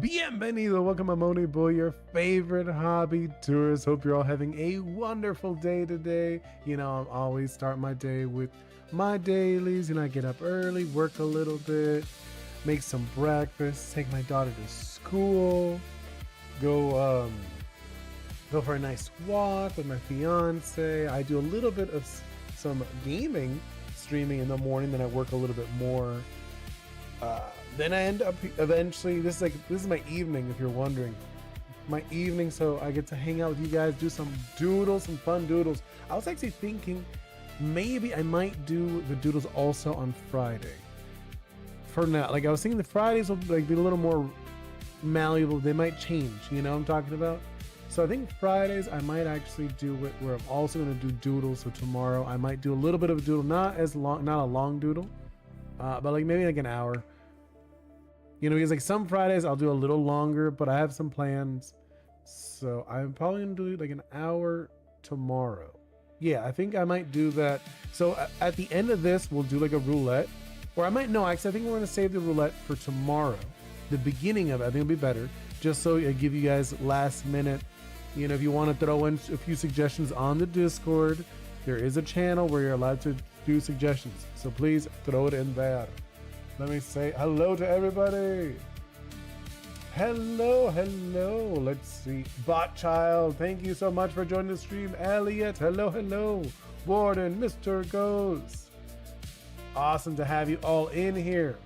Bienvenido, welcome. I'm Oni Boi, your favorite hobby tourist. Hope you're all having a wonderful day today. You know, I'm always start my day with my dailies. You know, I get up early, work a little bit, make some breakfast, take my daughter to school, go for a nice walk with my fiance. I do a little bit of some gaming, streaming in the morning, then I work a little bit more. Then I end up eventually, this is my evening, if you're wondering. My evening, so I get to hang out with you guys, do some doodles, some fun doodles. I was actually thinking maybe I might do the doodles also on Friday. For now, like I was thinking the Fridays will like be a little more malleable. They might change, you know what I'm talking about? So I think Fridays I might actually do it where I'm also gonna do doodles. So tomorrow I might do a little bit of a doodle, not a long doodle, but like maybe like an hour. You know, because like some Fridays I'll do a little longer, but I have some plans. So I'm probably gonna do like an hour tomorrow. Yeah, I think I might do that. So at the end of this, we'll do like a roulette. Or I might, no, actually I think we're gonna save the roulette for tomorrow. The beginning of it, I think it'll be better. Just so I give you guys last minute, you know, if you wanna throw in a few suggestions on the Discord, there is a channel where you're allowed to do suggestions. So please throw it in there. Let me say hello to everybody. Hello. Let's see. Bot Child, thank you so much for joining the stream. Elliot, hello. Warden, Mr. Ghost. Awesome to have you all in here.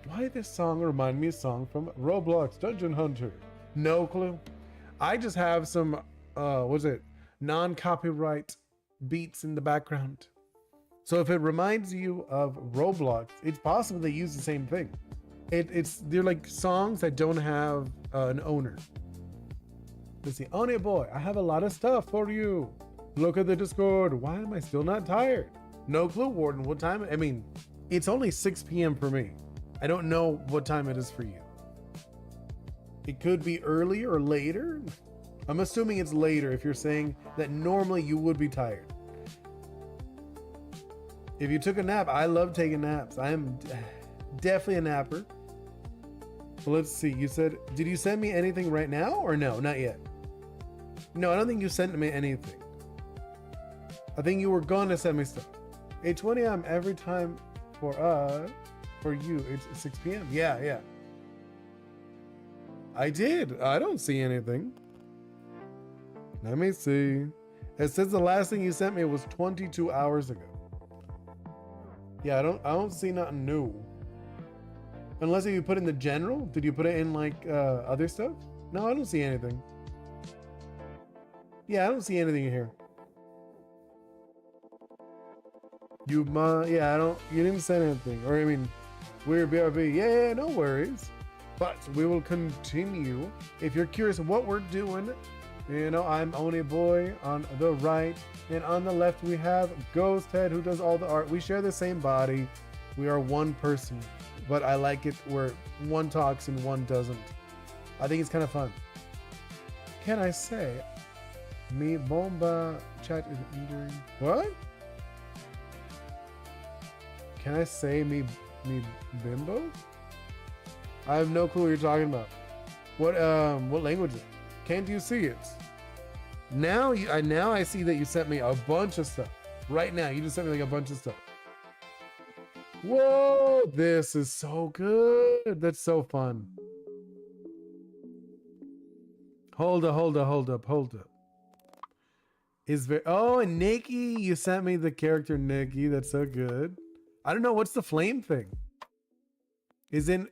Why did this song remind me of a song from Roblox Dungeon Hunter? No clue. I just have some, non-copyright beats in the background. So if it reminds you of Roblox, it's possible they use the same thing. They're like songs that don't have an owner. Let's see, Oni Boi, I have a lot of stuff for you. Look at the Discord. Why am I still not tired? No clue, Warden. What time? I mean, it's only 6 p.m. for me. I don't know what time it is for you. It could be earlier or later. I'm assuming it's later if you're saying that normally you would be tired. If you took a nap, I love taking naps. I am definitely a napper. Well, let's see. You said, did you send me anything right now or no? Not yet. No, I don't think you sent me anything. I think you were gonna send me stuff. 8:20 a.m. every time for you. It's 6 p.m. Yeah. I did. I don't see anything. Let me see. It says the last thing you sent me was 22 hours ago. Yeah, I don't see nothing new. Unless if you put in the general, did you put it in like other stuff? No, I don't see anything. Yeah, I don't see anything in here. You didn't send anything. Or I mean, weird BRB. Yeah, no worries. But we will continue. If you're curious what we're doing, you know, I'm Oni Boi on the right. And on the left, we have Ghost Head, who does all the art. We share the same body. We are one person, but I like it where one talks and one doesn't. I think it's kind of fun. Can I say, me bomba chat is injuring? What? Can I say me bimbo? I have no clue what you're talking about. What language is it? Can't you see it? Now I see that you sent me a bunch of stuff. Right now, you just sent me like a bunch of stuff. Whoa, this is so good. That's so fun. Hold up. Oh, and Nikki, you sent me the character Nikki. That's so good. I don't know, what's the flame thing? Is it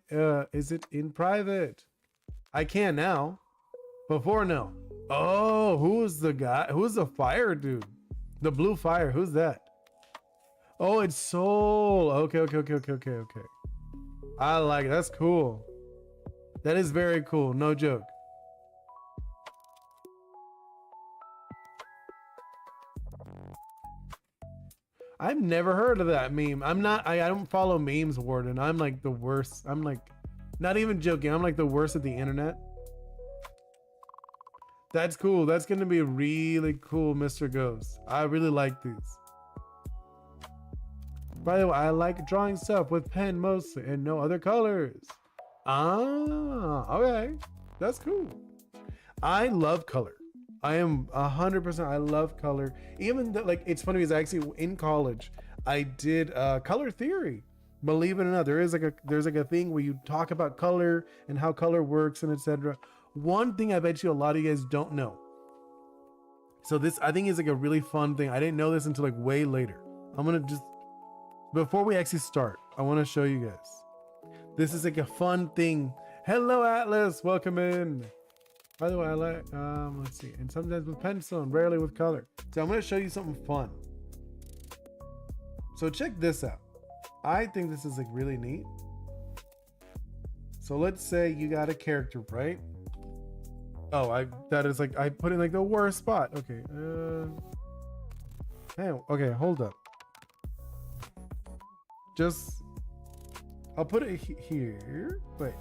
in private? I can now. Before, no. Oh, who's the guy? Who's the fire dude? The blue fire, who's that? Oh, it's Soul. Okay. I like it, that's cool. That is very cool, no joke. I've never heard of that meme. I don't follow memes, Warden. I'm like the worst. I'm like, not even joking. I'm like the worst at the internet. That's cool. That's going to be really cool, Mr. Ghost. I really like these. By the way, I like drawing stuff with pen mostly and no other colors. Ah, okay. That's cool. I love color. I am 100%. I love color. Even though, like, it's funny because actually in college, I did color theory. Believe it or not, there's like a thing where you talk about color and how color works and etc. One thing I bet you a lot of you guys don't know. So this I think is like a really fun thing. I didn't know this until like way later. I'm gonna just before we actually start, I want to show you guys. This is like a fun thing. Hello Atlas, welcome in. By the way, I like, let's see, and sometimes with pencil and rarely with color. So I'm gonna show you something fun. So check this out. I think this is like really neat. So let's say you got a character, right? Oh, that is like, I put in like the worst spot. Okay, hey, okay, hold up. Just, I'll put it here. Wait,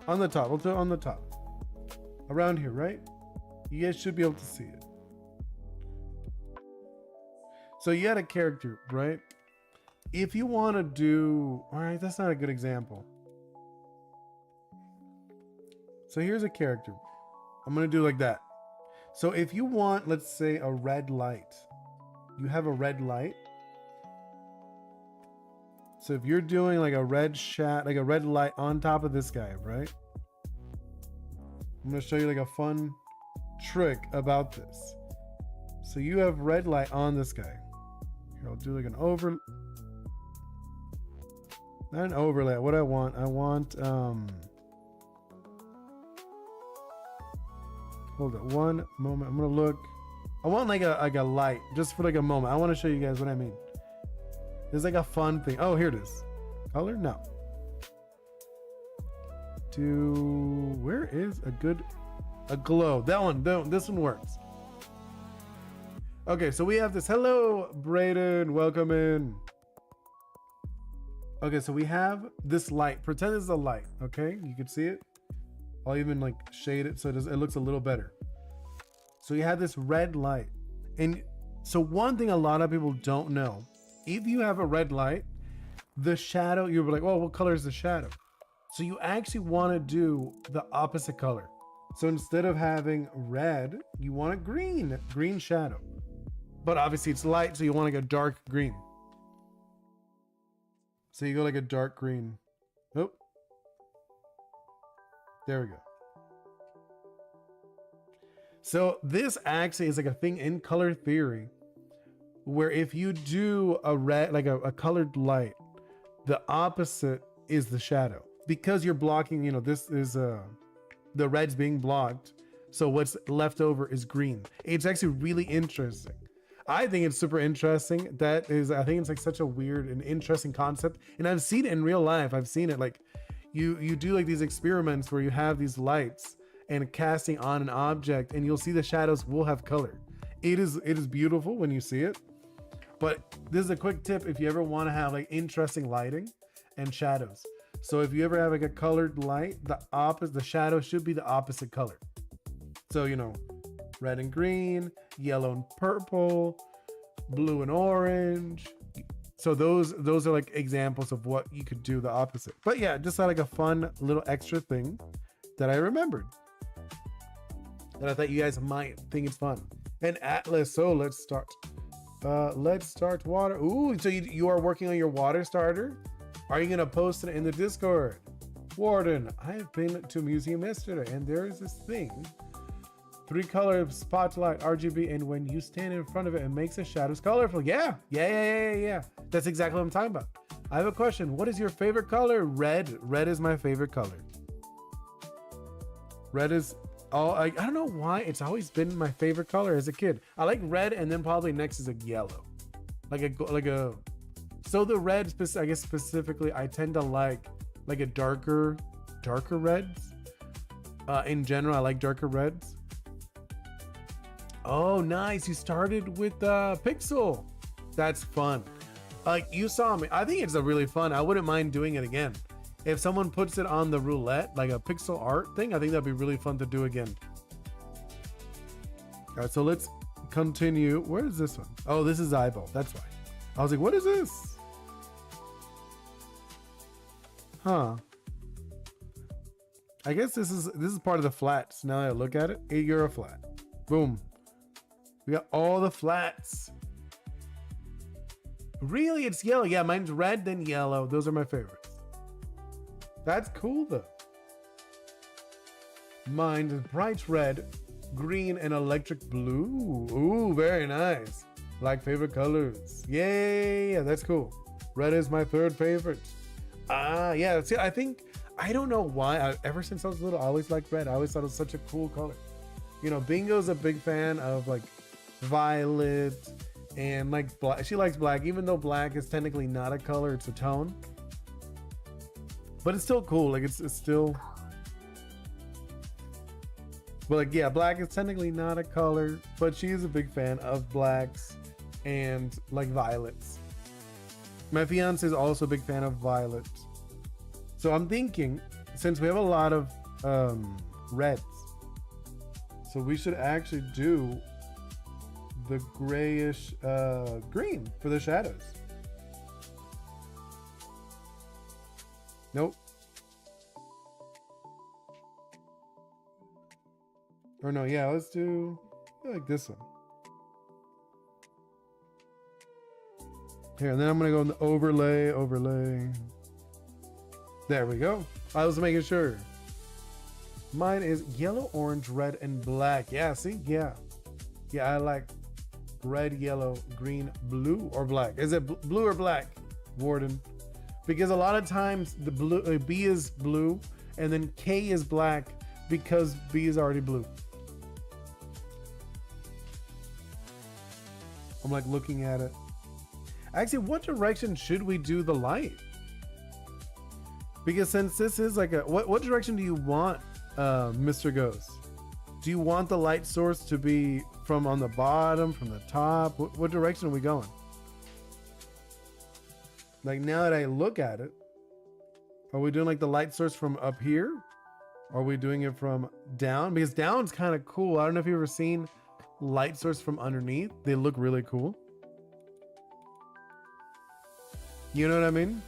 on the top, we'll do it on the top. Around here, right? You guys should be able to see it. So you had a character, right? If you want to do, all right, that's not a good example. So here's a character. I'm going to do like that. So if you want, let's say a red light, you have a red light. So if you're doing like a red like a red light on top of this guy, right? I'm going to show you like a fun trick about this. So you have red light on this guy. Here, I'll do like an not an overlay. What I want hold it one moment. I'm gonna look. I want like a light just for like a moment. I want to show you guys what I mean. There's like a fun thing. Oh, here it is. Color? No. Where is a glow? That one, this one works. Okay, so we have this. Hello, Brayden, welcome in. Okay, so we have this light. Pretend it's a light, okay? You can see it. I'll even like shade it so it looks a little better. So you have this red light. And so one thing a lot of people don't know, if you have a red light, the shadow, you're like, well, what color is the shadow? So you actually want to do the opposite color. So instead of having red, you want a green shadow. But obviously it's light, so you want like a dark green. So you go like a dark green. Oh, there we go. So this actually is like a thing in color theory where if you do a red, like a colored light, the opposite is the shadow. Because you're blocking, you know, this is the red's being blocked. So what's left over is green. It's actually really interesting. I think it's super interesting. I think it's like such a weird and interesting concept. And I've seen it in real life. I've seen it like you do like these experiments where you have these lights and casting on an object and you'll see the shadows will have color. It is beautiful when you see it. But this is a quick tip if you ever want to have like interesting lighting and shadows. So if you ever have like a colored light, the shadow should be the opposite color. So, you know, red and green, yellow and purple, blue and orange. So those are like examples of what you could do the opposite. But yeah, just like a fun little extra thing that I remembered. That I thought you guys might think it's fun. And Atlas, so let's start. Let's start water. Ooh, so you are working on your water starter? Are you gonna post it in the Discord? Warden, I have been to a museum yesterday and there is this thing. 3-color spotlight RGB, and when you stand in front of it, it makes the shadows colorful. Yeah. That's exactly what I'm talking about. I have a question. What is your favorite color? Red. Red is my favorite color. Red is I don't know why it's always been my favorite color as a kid. I like red, and then probably next is a yellow, like a. So the red, I guess specifically, I tend to like a darker reds. In general, I like darker reds. Oh, nice! You started with Pixel. That's fun. Like you saw me. I think it's a really fun. I wouldn't mind doing it again. If someone puts it on the roulette, like a pixel art thing, I think that'd be really fun to do again. All right, so let's continue. Where is this one? Oh, this is eyeball. That's why. I was like, what is this? Huh. I guess this is part of the flats. Now that I look at it, you're a flat. Boom. We got all the flats. Really, it's yellow. Yeah, mine's red, then yellow. Those are my favorites. That's cool though. Mine is bright red, green, and electric blue. Ooh, very nice. Like favorite colors. Yay, yeah, that's cool. Red is my third favorite. Ah, yeah, see, I don't know why. Ever since I was little, I always liked red. I always thought it was such a cool color. You know, Bingo's a big fan of like violet and like black. She likes black, even though black is technically not a color, it's a tone. But it's still cool. Like it's still. But like, yeah, black is technically not a color, but she is a big fan of blacks and like violets. My fiance is also a big fan of violets. So I'm thinking, since we have a lot of reds, so we should actually do the grayish green for the shadows. Nope. Or no, yeah, let's do like this one. Here, and then I'm gonna go in the overlay. There we go. I was making sure. Mine is yellow, orange, red, and black. Yeah, see? Yeah. Yeah, I like red, yellow, green, blue, or black. Is it blue or black, Warden? Because a lot of times the blue B is blue, and then K is black because B is already blue. I'm like looking at it. Actually, what direction should we do the light? Because since this is like what direction do you want, Mr. Ghost? Do you want the light source to be from on the bottom, from the top? What direction are we going? Like now that I look at it, are we doing like the light source from up here? Are we doing it from down? Because down's kind of cool. I don't know if you've ever seen light source from underneath. They look really cool. You know what I mean?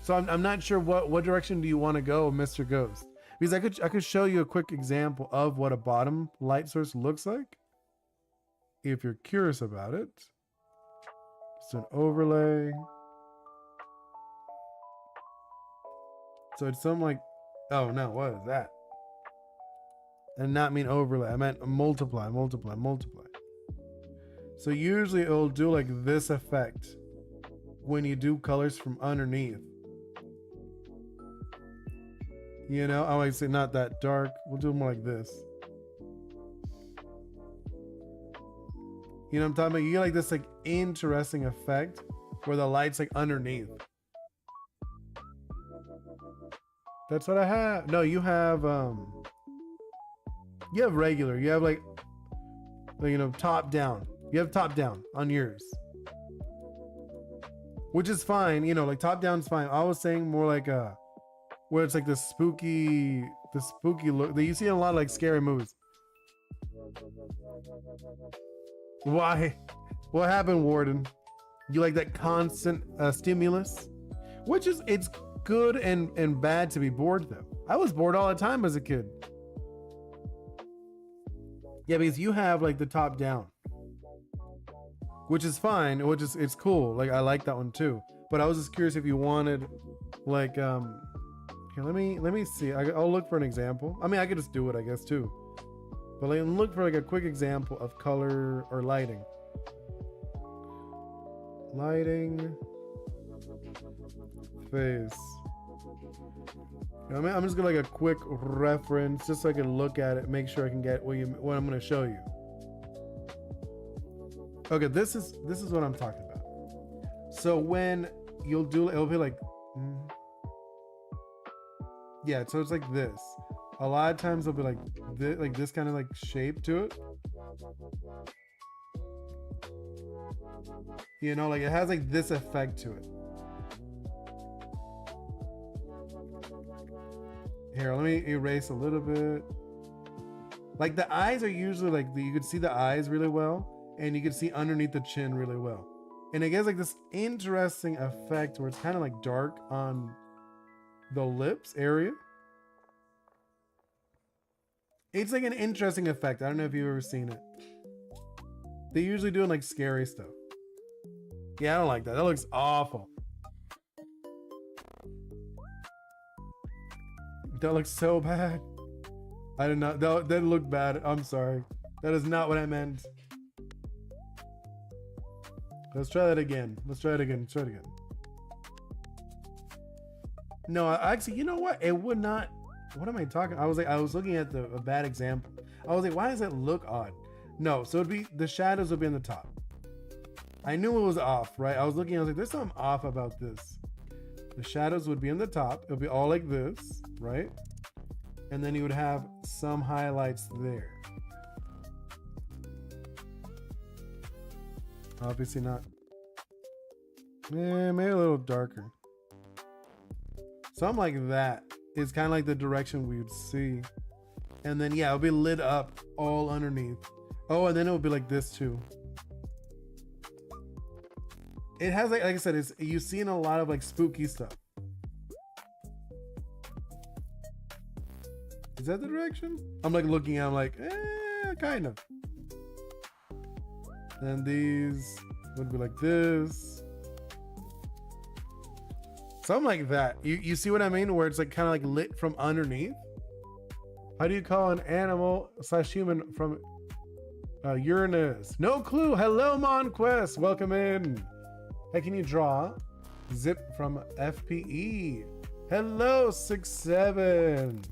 So I'm not sure what direction do you want to go, Mr. Ghost? Because I could show you a quick example of what a bottom light source looks like, if you're curious about it. Just an overlay. So it's something like, oh no, what is that? I did not mean overlay. I meant multiply. So usually it'll do like this effect when you do colors from underneath. You know, I always say not that dark. We'll do more like this. You know what I'm talking about? You get like this like interesting effect where the light's like underneath. That's what I have. No, you have regular. You have like you know, top down. You have top down on yours. Which is fine, you know, like top down is fine. I was saying more like where it's like the spooky look that you see in a lot of like scary movies. Why? What happened, Warden? You like that constant stimulus? Which is, it's good and bad to be bored though. I was bored all the time as a kid. Yeah, because you have like the top down, which is fine, it's cool. Like I like that one too. But I was just curious if you wanted like here, let me see. I'll look for an example. I mean, I could just do it, I guess, too. But like, look for like a quick example of color or lighting. Lighting. Face. I mean, I'm just gonna like a quick reference, just so I can look at it, make sure I can get what I'm gonna show you. Okay, this is what I'm talking about. So when you'll do, it'll be like. Yeah, so it's like this. A lot of times it'll be like this kind of like shape to it. You know, like it has like this effect to it. Here, let me erase a little bit. Like the eyes are usually like, you can see the eyes really well, and you can see underneath the chin really well. And it gives like this interesting effect where it's kind of like dark on the lips area. It's like an interesting effect. I don't know if you've ever seen it. They usually do like scary stuff. Yeah, I don't like that. That looks awful. That looks so bad. I did not. That looked bad. I'm sorry. That is not what I meant. Let's try that again. Let's try it again. Let's try it again. No, actually, you know what? It would not. What am I talking? I was looking at a bad example. I was like, why does it look odd? No, so it'd be the shadows would be on the top. I knew it was off, right? I was looking. I was like, there's something off about this. The shadows would be on the top. It would be all like this, right? And then you would have some highlights there. Obviously not. Yeah, maybe a little darker. Something like that is kind of like the direction we would see. And then, yeah, it'll be lit up all underneath. Oh, and then it would be like this too. It has, like I said, you've seen a lot of like spooky stuff. Is that the direction? I'm like looking at, I'm like, kind of. And these would be like this. Something like that. You see what I mean? Where it's like kind of like lit from underneath. How do you call an animal / human from Uranus? No clue. Hello, Monquest. Welcome in. Hey, can you draw? Zip from FPE. Hello, 6-7.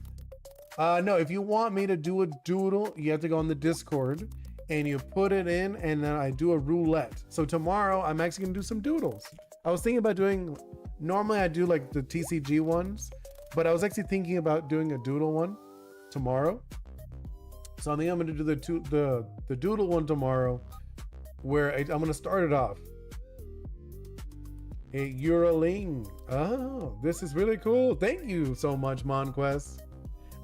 No, if you want me to do a doodle, you have to go on the Discord and you put it in, and then I do a roulette. So tomorrow I'm actually gonna do some doodles. I was thinking about doing, normally I do like the TCG ones, but I was actually thinking about doing a doodle one tomorrow. So I think I'm gonna do the doodle one tomorrow, where I'm gonna start it off. A Uraling. Oh, this is really cool. Thank you so much, Monquest.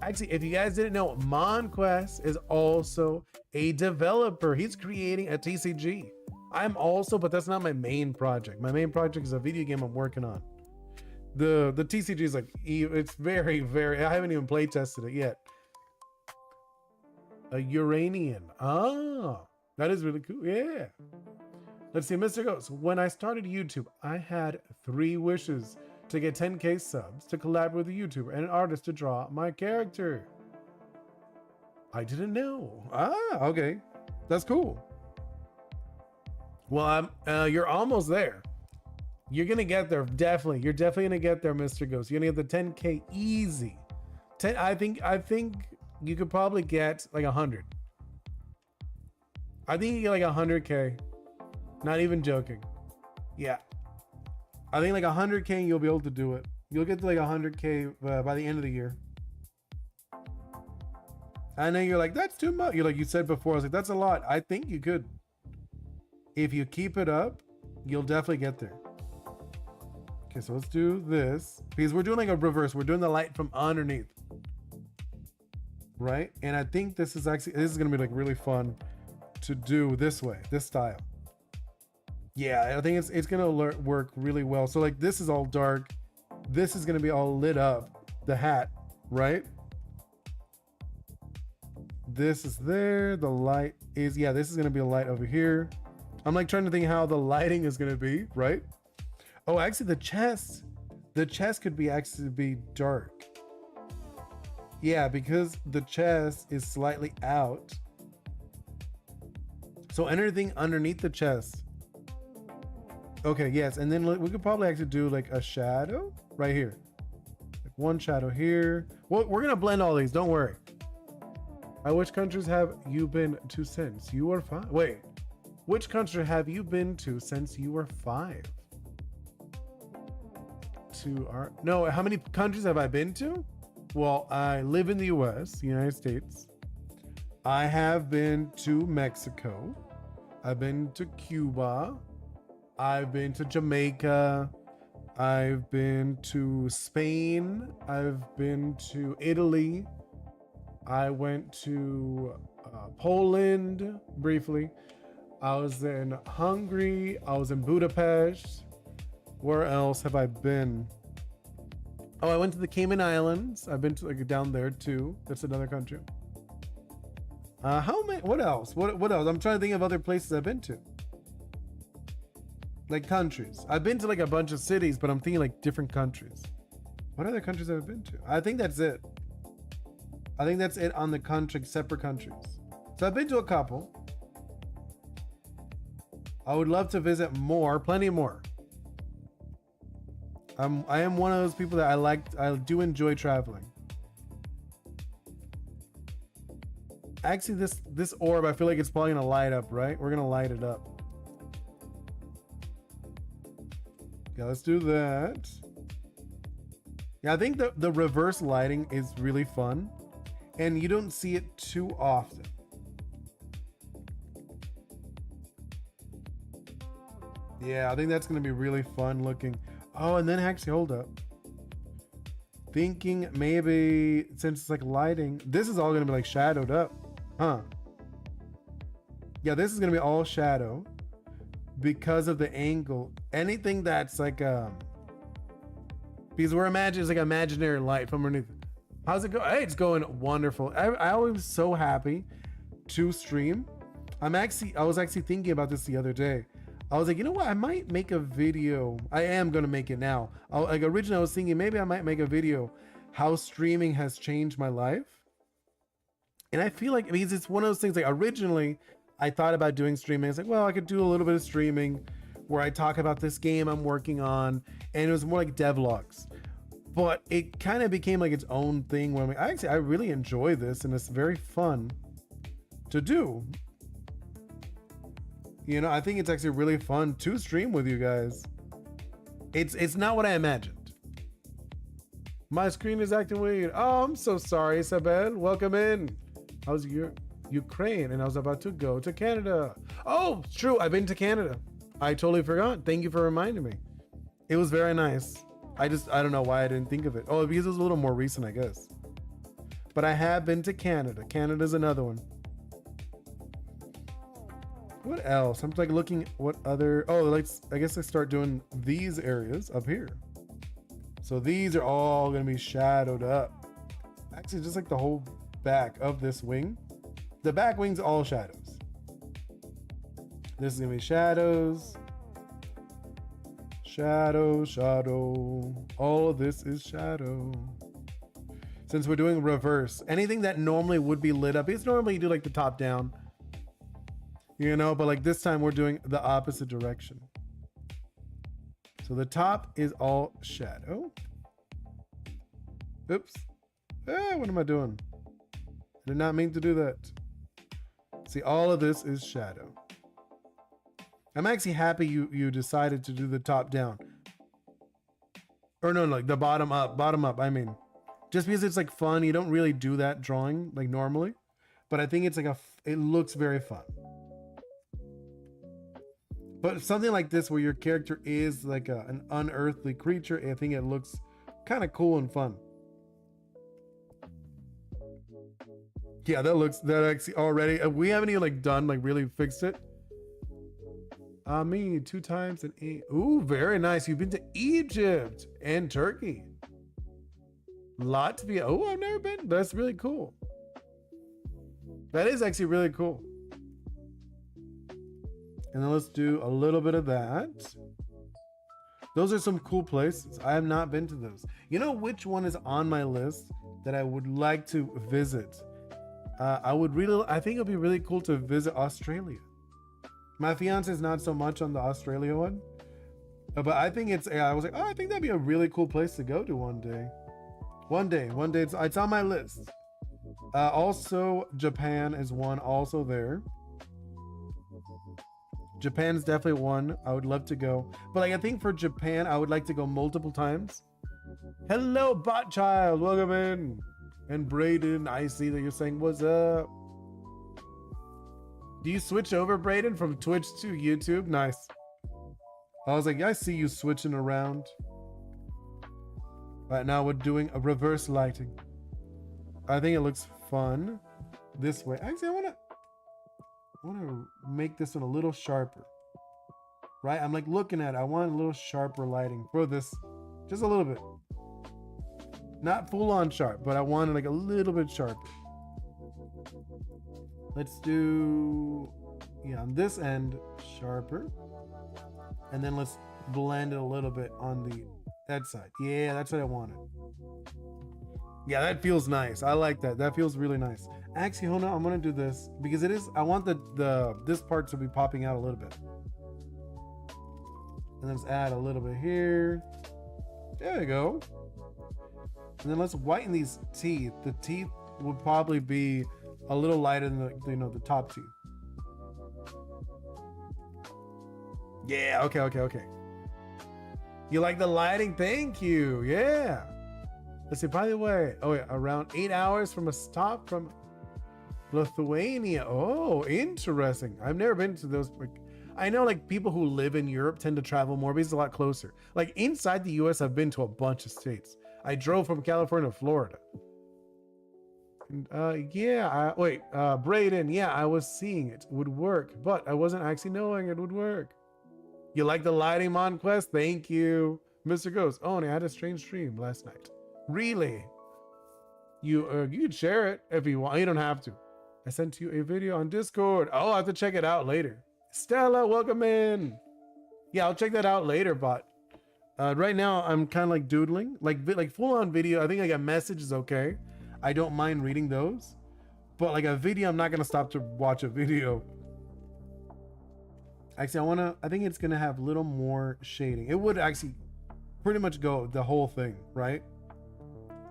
Actually, if you guys didn't know, Monquest is also a developer. He's creating a TCG. I'm also, but that's not my main project. My main project is a video game I'm working on. The TCG is like, it's very, very, I haven't even play tested it yet. A Uranian. Ah, that is really cool. Yeah. Let's see, Mr. Ghost. When I started YouTube, I had 3 wishes: to get 10K subs, to collaborate with a YouTuber and an artist to draw my character. I didn't know. Ah, okay. That's cool. Well, you're almost there. You're gonna get there, definitely. You're definitely gonna get there, Mr. Ghost. You're gonna get the 10K easy. I think you could probably get like 100. I think you get like 100K. Not even joking. Yeah. I think like 100K, you'll be able to do it. You'll get to like 100K by the end of the year. I know you're like, that's too much. You're like, you said before, I was like, that's a lot. I think you could. If you keep it up, you'll definitely get there. Okay, so let's do this. Because we're doing like a reverse. We're doing the light from underneath. Right? And I think this is going to be like really fun to do this way, this style. Yeah, I think it's gonna work really well. So like this is all dark. This is gonna be all lit up. The hat, right? This is there. The light is, yeah, this is gonna be a light over here. I'm like trying to think how the lighting is gonna be, right? Oh, actually the chest could be actually be dark. Yeah, because the chest is slightly out. So anything underneath the chest. Okay, yes, and then we could probably actually do like a shadow right here. Like one shadow here. Well, we're gonna blend all these, don't worry. Which countries have you been to since you were 5? Wait, which country have you been to since you were 5? No, how many countries have I been to? Well, I live in the US, United States. I have been to Mexico. I've been to Cuba. I've been to Jamaica. I've been to Spain. I've been to Italy. I went to Poland briefly. I was in Hungary. I was in Budapest. Where else have I been? Oh, I went to the Cayman Islands. I've been to like down there too. That's another country. How many? What else? What else? I'm trying to think of other places I've been to. Like countries. I've been to like a bunch of cities, but I'm thinking like different countries. What other countries have I been to? I think that's it. I think that's it on the country, separate countries. So I've been to a couple. I would love to visit more, plenty more. I am one of those people that I do enjoy traveling. Actually, this orb, I feel like it's probably gonna light up, right? We're gonna light it up. Yeah, let's do that. Yeah, I think the reverse lighting is really fun, and you don't see it too often. Yeah, I think that's gonna be really fun looking. Oh, and then actually, hold up. Thinking maybe since it's like lighting, this is all gonna be like shadowed up, huh? Yeah, this is gonna be all shadow because of the angle. Anything that's like because we're imagining it's like imaginary light from underneath. How's it go? Hey, it's going wonderful. I was so happy to stream. I was actually thinking about this the other day. I was like, you know what? I might make a video. I am gonna make it now. Like originally, I was thinking maybe I might make a video how streaming has changed my life. And I feel like because it's one of those things. Like originally, I thought about doing streaming. It's like, well, I could do a little bit of streaming where I talk about this game I'm working on, and it was more like devlogs. But it kind of became like its own thing where I'm like, I really enjoy this, and it's very fun to do. You know, I think it's actually really fun to stream with you guys. It's not what I imagined. My screen is acting weird. Oh, I'm so sorry, Isabel. Welcome in. How's your Ukraine? And I was about to go to Canada. Oh, true. I've been to Canada. I totally forgot. Thank you for reminding me. It was very nice. I don't know why I didn't think of it. Oh, because it was a little more recent, I guess. But I have been to Canada. Canada's another one. What else? I'm like looking what other, I guess I start doing these areas up here. So these are all gonna be shadowed up. Actually, just like the whole back of this wing. The back wing's all shadows. This is gonna be shadows. Shadow. All of this is shadow. Since we're doing reverse, anything that normally would be lit up, it's normally you do like the top down. You know, but like this time we're doing the opposite direction. So the top is all shadow. Oops. What am I doing? I did not mean to do that. See, all of this is shadow. I'm actually happy you decided to do the top down. Or no, like the bottom up, I mean. Just because it's like fun, you don't really do that drawing like normally. But I think it's like it looks very fun. But something like this where your character is like an unearthly creature, I think it looks kind of cool and fun. Yeah, that actually already, we haven't even like done, like really fixed it. Me 2 times and 8. Ooh, very nice. You've been to Egypt and Turkey. Latvia. Oh, I've never been. That's really cool. That is actually really cool. And then let's do a little bit of that. Those are some cool places. I have not been to those. You know which one is on my list that I would like to visit? I think it'd be really cool to visit Australia. My fiance is not so much on the Australia one, but I think I was like, oh, I think that'd be a really cool place to go to one day. One day, it's on my list. Also, Japan is one also there. Japan's definitely one I would love to go. But like I think for Japan, I would like to go multiple times. Hello, Bot Child. Welcome in. And Brayden, I see that you're saying, what's up? Do you switch over, Brayden, from Twitch to YouTube? Nice. I was like, I see you switching around. Right now we're doing a reverse lighting. I think it looks fun this way. Actually, I want to make this one a little sharper. Right? I'm like looking at it. I want a little sharper lighting for this. Just a little bit. Not full on sharp, but I want it like a little bit sharper. Let's do, yeah, on this end, sharper. And then let's blend it a little bit on that side. Yeah, that's what I wanted. Yeah, that feels nice. I like that. That feels really nice. Actually, hold on. I'm gonna do this because I want this part to be popping out a little bit. And let's add a little bit here. There we go. And then let's whiten these teeth. The teeth would probably be a little lighter than the top teeth. Yeah, okay. You like the lighting? Thank you. Yeah. Let's see, by the way, around 8 hours from a stop from Lithuania. Oh, interesting. I've never been to those. I know like people who live in Europe tend to travel more because it's a lot closer. Like inside the US, I've been to a bunch of states. I drove from California to Florida. And, Braden, yeah, I was seeing it would work, but I wasn't actually knowing it would work. You like the lighting, Monquest? Thank you. Mr. Ghost, I had a strange dream last night. Really? You could share it if you want. You don't have to. I sent you a video on Discord. Oh, I have to check it out later. Stella, welcome in. Yeah, I'll check that out later, but right now I'm kind of like doodling, like full on video. I think like a message is okay. I don't mind reading those, but like a video, I'm not gonna stop to watch a video. Actually, I think it's gonna have a little more shading. It would actually pretty much go the whole thing, right?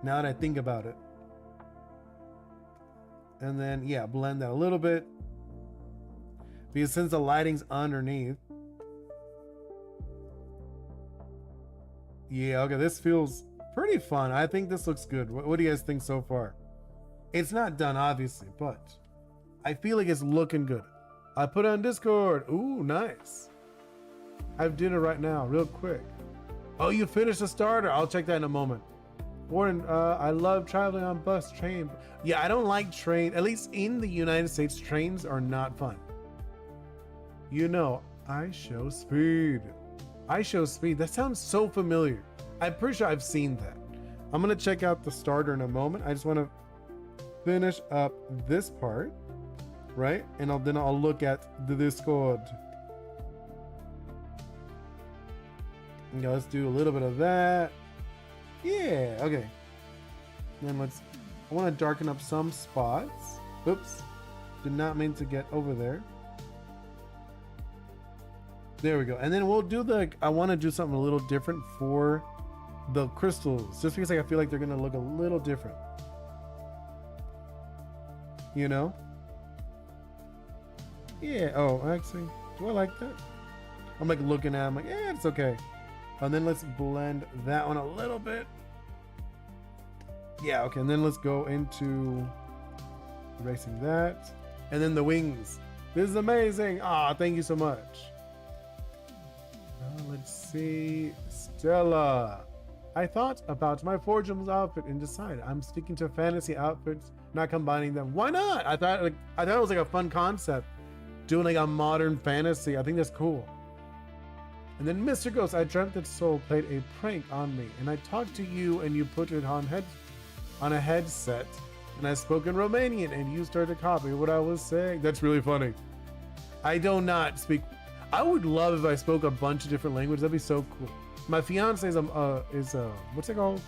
Now that I think about it. And then, yeah, blend that a little bit. Because since the lighting's underneath. Yeah, okay, this feels pretty fun. I think this looks good. What do you guys think so far? It's not done, obviously, but I feel like it's looking good. I put it on Discord. Ooh, nice. I did it right now, real quick. Oh, you finished the starter. I'll check that in a moment. Warren, I love traveling on bus, train. Yeah, I don't like train. At least in the United States, trains are not fun. You know, I show speed. I show speed. That sounds so familiar. I'm pretty sure I've seen that. I'm gonna check out the starter in a moment. I just want to finish up this part, right? And then I'll look at the Discord. Okay, let's do a little bit of that. Yeah, okay. Then I want to darken up some spots. Oops, did not mean to get over there. There we go. And then we'll do I want to do something a little different for the crystals, just because I feel like they're going to look a little different. You know? Yeah, oh, actually, do I like that? I'm like looking at it, I'm like, yeah, it's okay. And then let's blend that one a little bit. Yeah, okay, and then let's go into erasing that. And then the wings. This is amazing. Thank you so much. Let's see. Stella. I thought about my Forgems outfit and decided I'm sticking to fantasy outfits, not combining them. Why not? I thought it was like a fun concept. Doing like a modern fantasy. I think that's cool. And then Mr. Ghost, I dreamt that Soul played a prank on me, and I talked to you and you put it on a headset, and I spoke in Romanian and you started to copy what I was saying. That's really funny. I do not speak. I would love if I spoke a bunch of different languages. That'd be so cool. My fiance is what's it called?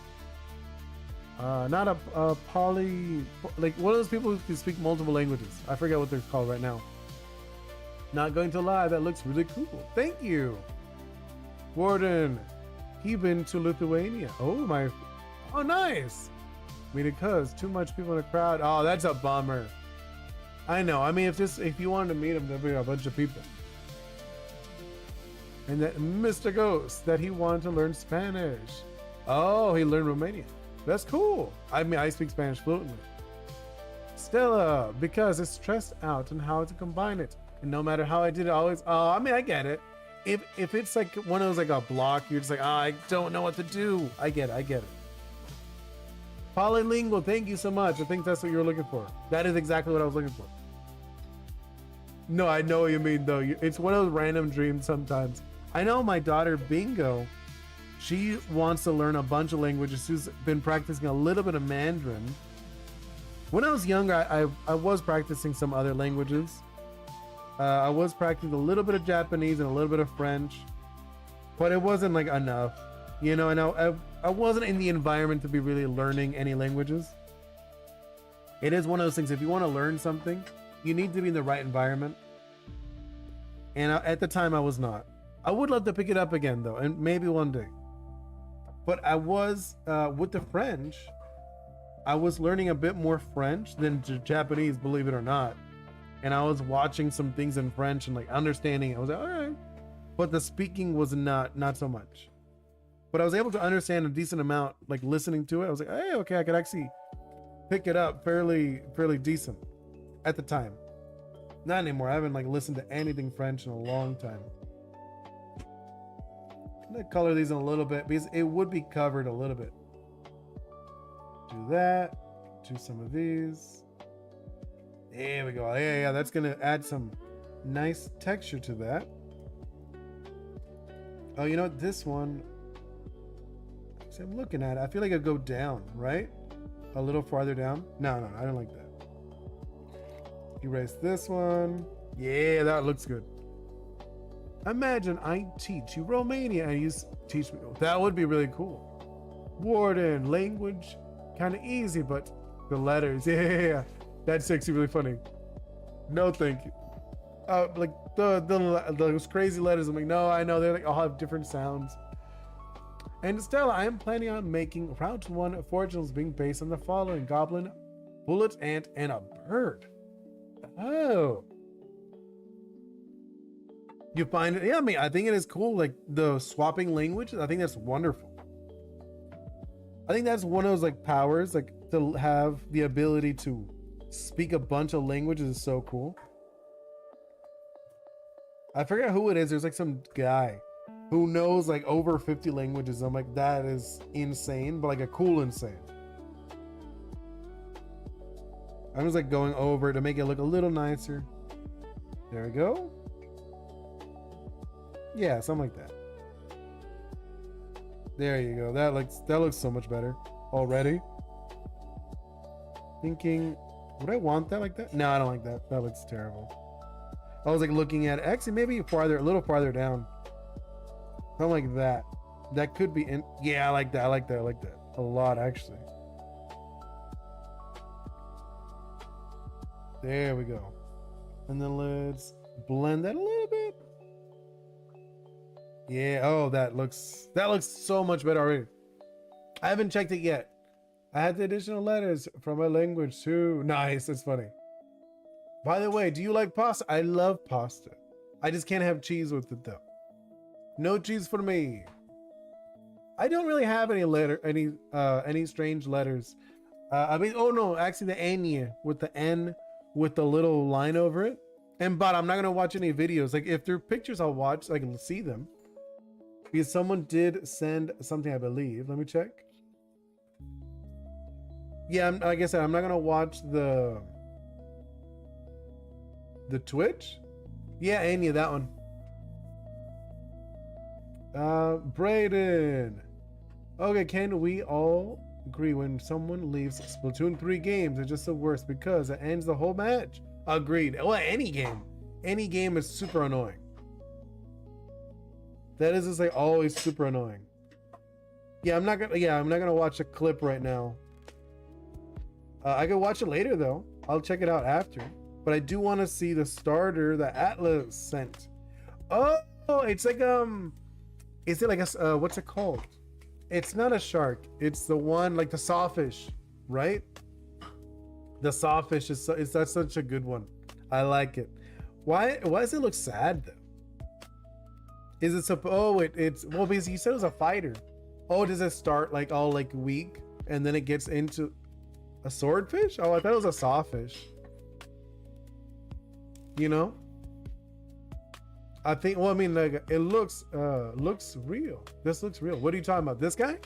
Not a poly, like one of those people who can speak multiple languages. I forget what they're called right now. Not going to lie, that looks really cool. Thank you. Warden, he been to Lithuania. Oh, nice. Because too much people in the crowd. Oh, that's a bummer. I know. I mean, if you wanted to meet him, there'd be a bunch of people. And that Mr. Ghost, that he wanted to learn Spanish. Oh, he learned Romanian. That's cool. I mean, I speak Spanish fluently. Stella, because it's stressed out on how to combine it. And no matter how I did it, always, I mean, I get it. If it's like one of those, like a block, you're just like, I don't know what to do. I get it. Polylingual, thank you so much. I think that's what you were looking for. That is exactly what I was looking for. No, I know what you mean though. It's one of those random dreams sometimes. I know my daughter Bingo, she wants to learn a bunch of languages. She's been practicing a little bit of Mandarin. When I was younger, I was practicing some other languages. I was practicing a little bit of Japanese and a little bit of French, but it wasn't like enough, you know. And I wasn't in the environment to be really learning any languages. It is one of those things. If you want to learn something, you need to be in the right environment. And at the time, I was not. I would love to pick it up again, though, and maybe one day. But I was, with the French, I was learning a bit more French than Japanese, believe it or not. And I was watching some things in French and like understanding it. I was like, all right. But the speaking was not so much. But I was able to understand a decent amount, like listening to it. I was like, hey, okay, I could actually pick it up fairly decent at the time. Not anymore. I haven't like listened to anything French in a long time. I'm gonna color these in a little bit because it would be covered a little bit. Do that. Do some of these. There we go. Yeah. That's gonna add some nice texture to that. Oh, you know what? This one. See, I'm looking at it. I feel like it'd go down, right? A little farther down. No, I don't like that. Erase this one. Yeah, that looks good. Imagine I teach you Romania and you teach me. That would be really cool. Warden, language, kind of easy, but the letters, yeah. That's actually really funny. No, thank you. Like those crazy letters. I'm like, no, I know they like all have different sounds. And Stella, I am planning on making Route 1 fortunes being based on the following: goblin, bullet, ant, and a bird. Oh. You find it? Yeah, I mean, I think it is cool. Like the swapping languages, I think that's wonderful. I think that's one of those like powers, like to have the ability to speak a bunch of languages is so cool. I forget who it is. There's like some guy who knows like over 50 languages. I'm like, that is insane, but like a cool insane. I'm just like going over to make it look a little nicer. There we go. Yeah, something like that. There you go. That looks so much better already. Thinking, would I want that like that? No, I don't like that. That looks terrible. I was like looking at it. Actually, maybe a little farther down. Something like that. That could be in. Yeah, I like that. I like that a lot, actually. There we go. And then let's blend that a little bit. Yeah. Oh, that looks so much better already. I haven't checked it yet. I had the additional letters from my language too. Nice. That's funny. By the way, do you like pasta? I love pasta. I just can't have cheese with it though. No cheese for me. I don't really have any strange letters. I mean, oh no, actually the N with the N with the little line over it. But I'm not gonna watch any videos. Like if there are pictures, I'll watch so I can see them. Because someone did send something, I believe. Let me check. Yeah, like I said, I'm not gonna watch the Twitch. Yeah, any of that one. Brayden. Okay, can we all agree when someone leaves Splatoon 3 games, it's just the worst because it ends the whole match? Agreed. Well, any game is super annoying. That is just like always super annoying. I'm not gonna watch a clip right now. I could watch it later though. I'll check it out after. But I do want to see the starter that Atlas sent. Oh, it's like is it like a what's it called? It's not a shark. It's the one like the sawfish, right? The sawfish that's such a good one. I like it. Why does it look sad though? Is it it's well because you said it was a fighter. Oh, does it start like all like weak and then it gets into a swordfish? Oh, I thought it was a sawfish. You know? I think, well, I mean, like, it looks real. This looks real. What are you talking about? This guy?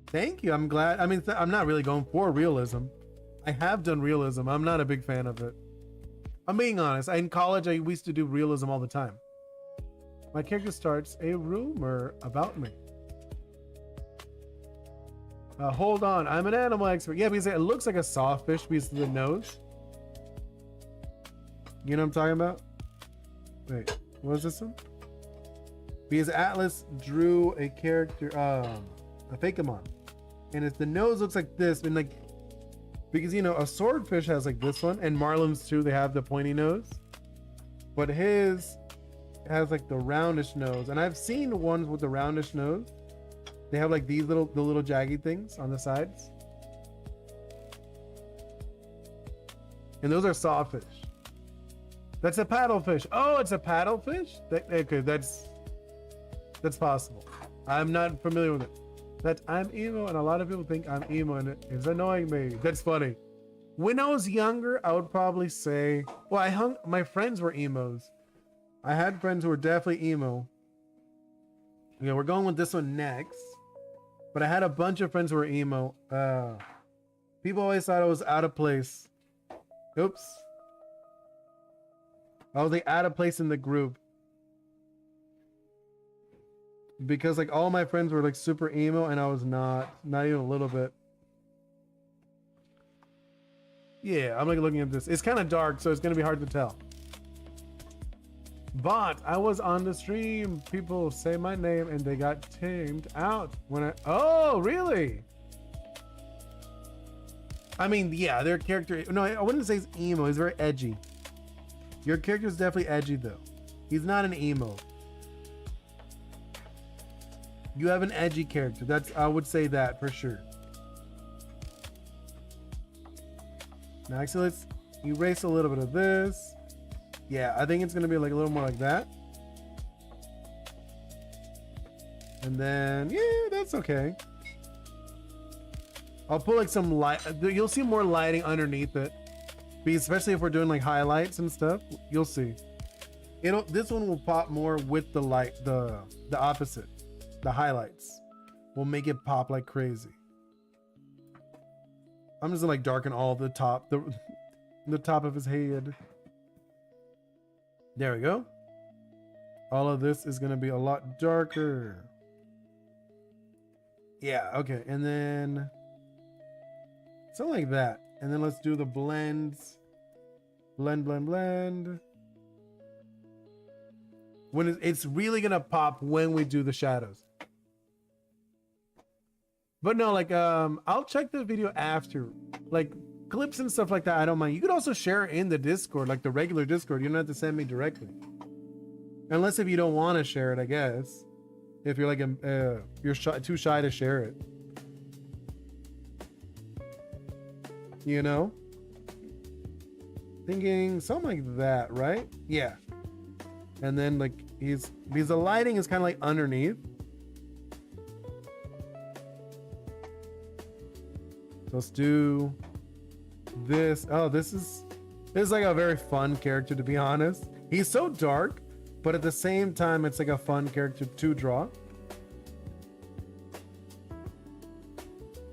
Thank you. I'm glad. I mean, I'm not really going for realism. I have done realism. I'm not a big fan of it. I'm being honest. In college, we used to do realism all the time. My character starts a rumor about me. Hold on, I'm an animal expert. Yeah, because it looks like a sawfish because of the nose. You know what I'm talking about? Wait, what was this one? Because Atlas drew a character, a Fakemon. And if the nose looks like this, and like, because you know, a swordfish has like this one, and Marlins too, they have the pointy nose. But his has like the roundish nose. And I've seen ones with the roundish nose. They have like these little jaggy things on the sides. And those are sawfish. That's a paddlefish. Oh, it's a paddlefish? Okay, that's possible. I'm not familiar with it. I'm emo, and a lot of people think I'm emo, and it's annoying me. That's funny. When I was younger, I would probably say, well, my friends were emos. I had friends who were definitely emo. Okay, we're going with this one next. But I had a bunch of friends who were emo. People always thought I was out of place. Oops. I was like out of place in the group. Because like all my friends were like super emo and I was not even a little bit. Yeah, I'm like looking at this. It's kind of dark, so it's gonna be hard to tell. But I was on the stream. People say my name and they got tamed out when oh, really? I mean, yeah, their character, no, I wouldn't say he's emo. He's very edgy. Your character is definitely edgy though. He's not an emo. You have an edgy character. I would say that for sure. Now actually let's erase a little bit of this. Yeah, I think it's gonna be like a little more like that. And then, yeah, that's okay. I'll put like some light. You'll see more lighting underneath it. Because especially if we're doing like highlights and stuff, you'll see. This one will pop more with the light, the opposite. The highlights will make it pop like crazy. I'm just gonna like darken all the top, the top of his head. There we go. All of this is gonna be a lot darker. Yeah, okay, and then something like that. And then let's do the blends. Blend. When it's really gonna pop when we do the shadows. But no, like I'll check the video after. Like clips and stuff like that, I don't mind. You could also share it in the Discord, like the regular Discord. You don't have to send me directly. Unless if you don't want to share it, I guess. If you're like you're too shy to share it. You know? Thinking something like that, right? Yeah. And then like because the lighting is kind of like underneath. So let's do this. Oh, this is like a very fun character, to be honest. He's so dark, but at the same time it's like a fun character to draw.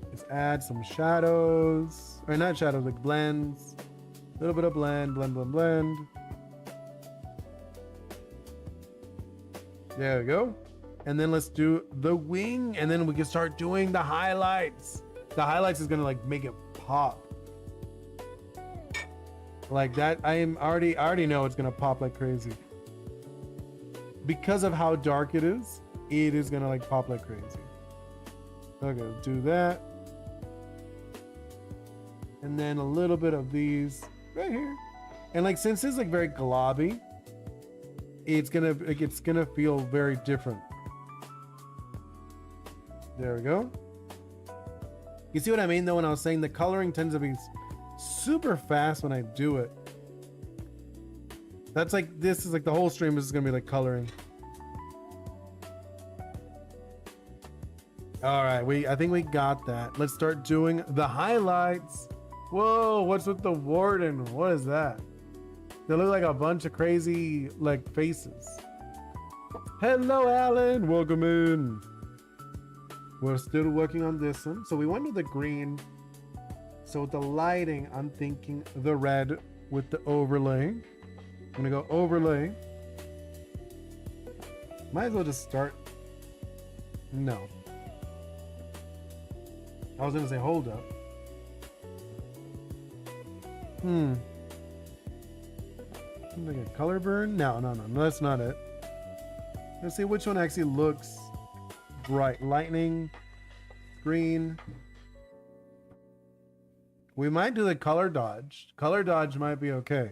Let's add some shadows, or not shadows, like blends. A little bit of blend. There we go. And then let's do the wing, and then we can start doing the highlights. The highlights is gonna like make it pop. Like that, I already know it's gonna pop like crazy. Because of how dark it is gonna like pop like crazy. Okay, let's do that. And then a little bit of these right here. And like since it's like very globby, it's gonna feel very different. There we go. You see what I mean though when I was saying the coloring tends to be super fast when I do it. That's like, this is like the whole stream is gonna be like coloring. All right, I think we got that. Let's start doing the highlights. Whoa, what's with the warden? What is that? They look like a bunch of crazy like faces. Hello, Alan, welcome in. We're still working on this one. So we went with the green. So with the lighting, I'm thinking the red with the overlay. I'm gonna go overlay. Might as well just start. No. I was gonna say hold up. Like a color burn? No, that's not it. Let's see which one actually looks bright. Lightning, green. We might do the color dodge. Color dodge might be okay.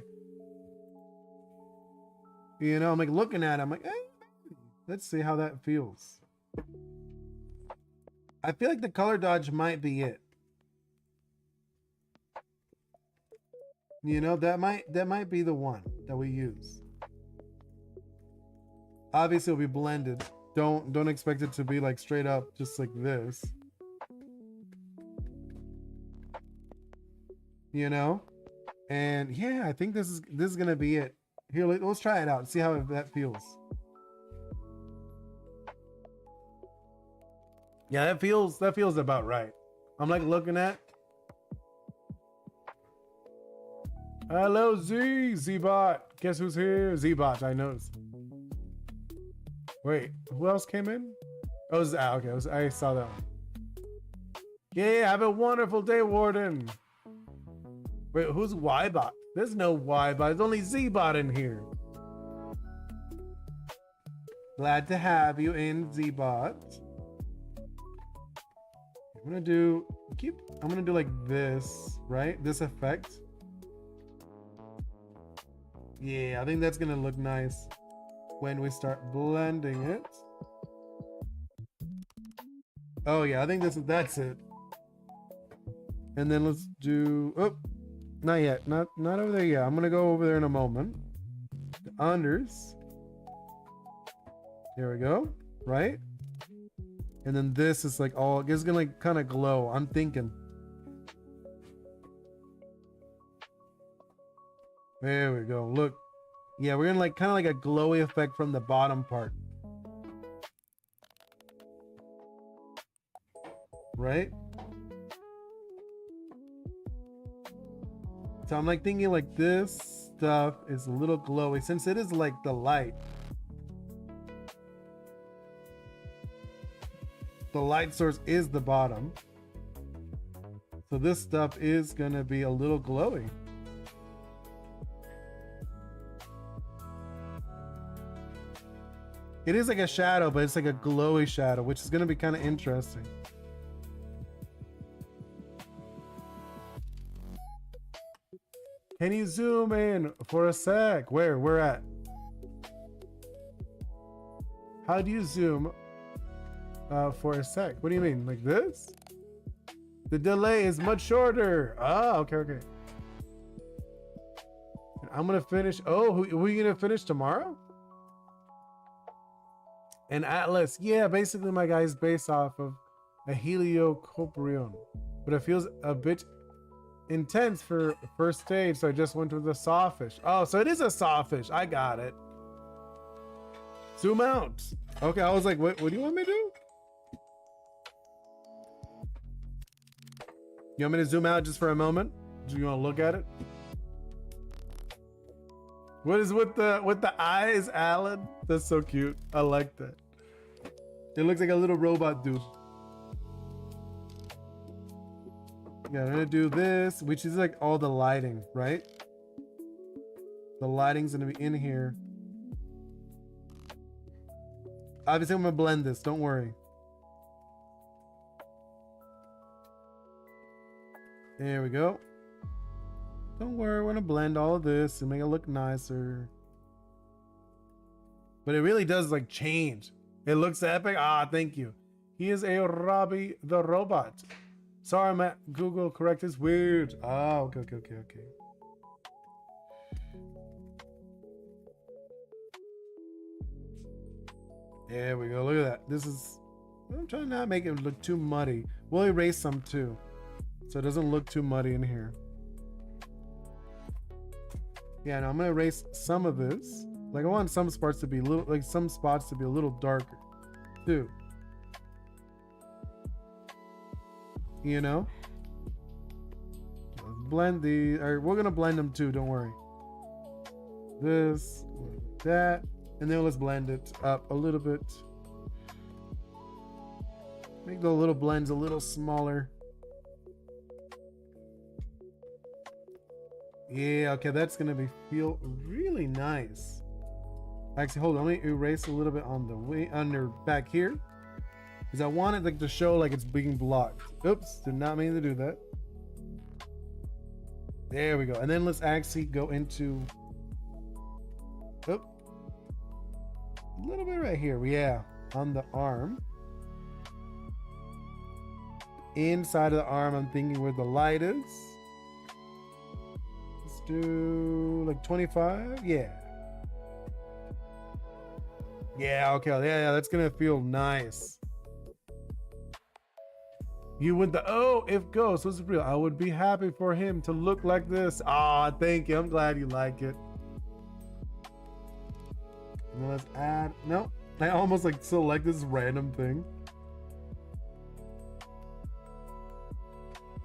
You know, I'm like looking at it, I'm like, let's see how that feels. I feel like the color dodge might be it. You know, that might be the one that we use. Obviously it'll be blended. Don't expect it to be like straight up just like this. You know? And yeah, I think this is gonna be it. Here, let's try it out. See how that feels. Yeah, that feels about right. I'm like looking at. Hello, Z-Bot. Guess who's here? Z-Bot, I noticed. Wait, who else came in? Oh, okay, I saw that one. Yeah, have a wonderful day, Warden. Wait, who's Y-Bot? There's no Y-Bot, there's only Z-Bot in here. Glad to have you in, Z-Bot. I'm gonna do like this, right? This effect. Yeah, I think that's gonna look nice when we start blending it. Oh yeah, I think that's it. And then let's do, oh, not yet, not over there yet. I'm gonna go over there in a moment. The unders. There we go, right? And then this is like all, it's gonna like kind of glow, I'm thinking. There we go, look. Yeah, we're gonna like kind of like a glowy effect from the bottom part. Right? So I'm like thinking like this stuff is a little glowy since it is like the light. The light source is the bottom. So this stuff is gonna be a little glowy. It is like a shadow, but it's like a glowy shadow, which is gonna be kind of interesting. Can you zoom in for a sec? Where we're at? How do you zoom for a sec? What do you mean? Like this? The delay is much shorter. Ah, okay. I'm gonna finish. Oh, who are you gonna finish tomorrow? And Atlas. Yeah, basically my guy's based off of a Heliocoprion, but it feels a bit intense for first stage, so I just went with the sawfish. Oh, so it is a sawfish. I got it. Zoom out. Okay, I was like, what do you want me to do? You want me to zoom out just for a moment? Do you want to look at it? What is with the eyes, Alan? That's so cute. I like that. It looks like a little robot dude. Yeah, I'm gonna do this, which is like all the lighting, right? The lighting's gonna be in here. Obviously, I'm gonna blend this, don't worry. There we go. Don't worry, we're gonna blend all of this and make it look nicer. But it really does like change. It looks epic. Ah, thank you. He is a Robbie the robot. Sorry, Matt. Google correct is weird. Oh, okay. There we go. Look at that. This is, I'm trying to not make it look too muddy. We'll erase some too, so it doesn't look too muddy in here. Yeah, now I'm gonna erase some of this. Like I want some spots to be a little, like some spots to be a little darker too. You know? Let's blend these, or we're gonna blend them too, don't worry. This, that, and then let's blend it up a little bit. Make the little blends a little smaller. Yeah, okay, that's gonna feel really nice. Actually, hold on, let me erase a little bit on the way under back here. Because I want it like to show like it's being blocked. Oops, did not mean to do that. There we go. And then let's actually go into a little bit right here. Yeah, on the arm. Inside of the arm, I'm thinking where the light is. Let's do like 25. Yeah. Yeah, okay. Yeah, that's gonna feel nice. You went the if ghost was real, I would be happy for him to look like this. Ah, thank you. I'm glad you like it. And then let's add. No, I almost like select this random thing.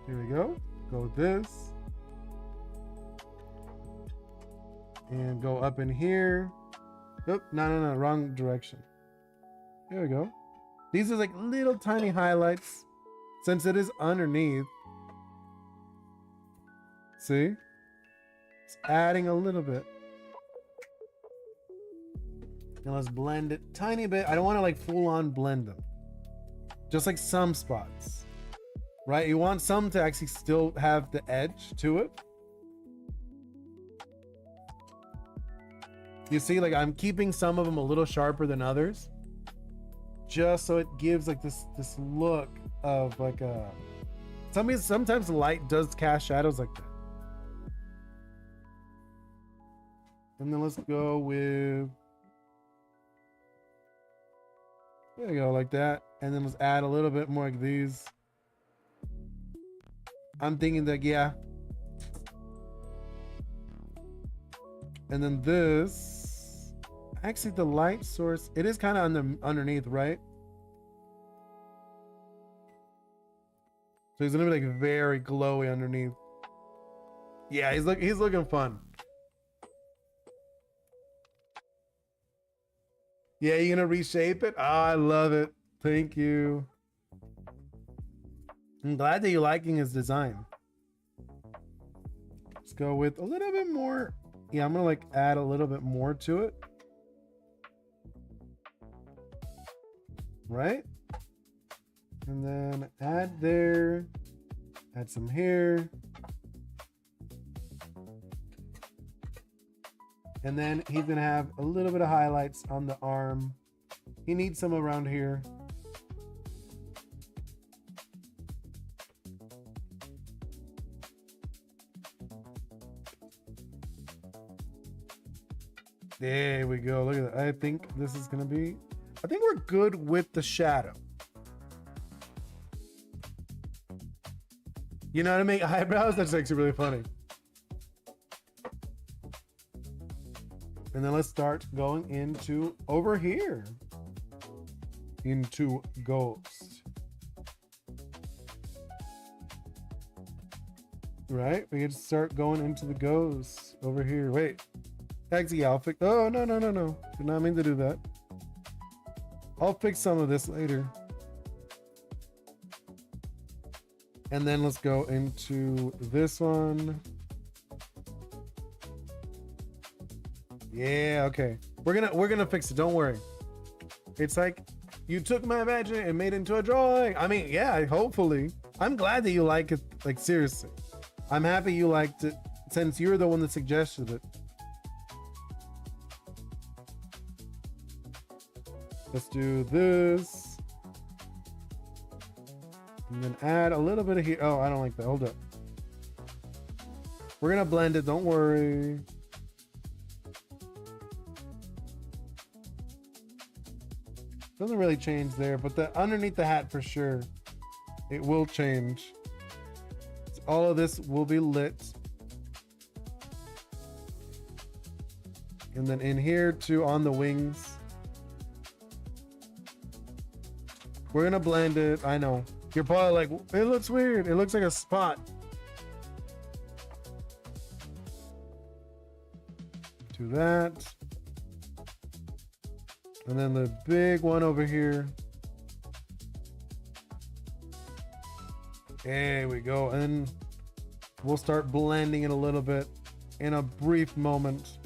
Here we go. Go with this. And go up in here. Oh, no, wrong direction. There we go. These are like little tiny highlights since it is underneath. See? It's adding a little bit. Now let's blend it tiny bit. I don't want to like full on blend them. Just like some spots. Right? You want some to actually still have the edge to it. You see, like I'm keeping some of them a little sharper than others, just so it gives like this look of like a. Sometimes the light does cast shadows like that. And then let's go with. There you go, like that. And then let's add a little bit more like these. I'm thinking that, yeah. And then this, actually the light source, it is kind of underneath, right? So he's gonna be like very glowy underneath. Yeah, he's looking fun. Yeah, you're gonna reshape it? Oh, I love it. Thank you. I'm glad that you're liking his design. Let's go with a little bit more. Yeah, I'm gonna like add a little bit more to it. Right? And then add there. Add some here. And then he's gonna have a little bit of highlights on the arm. He needs some around here. There we go. Look at that. I think this is gonna be. I think we're good with the shadow. You know how to make eyebrows? That's actually really funny. And then let's start going into over here. Into ghost. Right? We can start going into the ghost over here. Wait. Actually, I'll fix. Oh, no. Did not mean to do that. I'll fix some of this later. And then let's go into this one. Yeah, okay. We're gonna fix it. Don't worry. It's like you took my imagination and made it into a drawing. I mean, yeah, hopefully. I'm glad that you like it. Like seriously. I'm happy you liked it since you're the one that suggested it. Let's do this. And then add a little bit of here. Oh, I don't like that. Hold up. We're gonna blend it, don't worry. Doesn't really change there, but the underneath the hat for sure, it will change. So all of this will be lit. And then in here too, on the wings. We're gonna blend it. I know. You're probably like, it looks weird. It looks like a spot. Do that. And then the big one over here. There we go. And we'll start blending it a little bit. in a brief moment.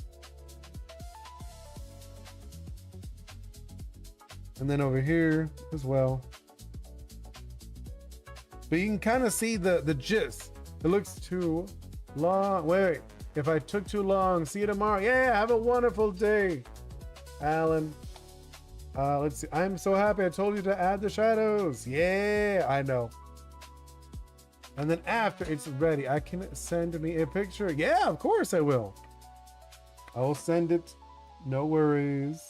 And then over here as well. But you can kind of see the gist. It looks too long. Wait, if I took too long, see you tomorrow. Yeah, have a wonderful day, Alan. Let's see. I'm so happy I told you to add the shadows. Yeah, I know. And then after it's ready, I can send me a picture. Yeah, of course I will. I will send it. No worries.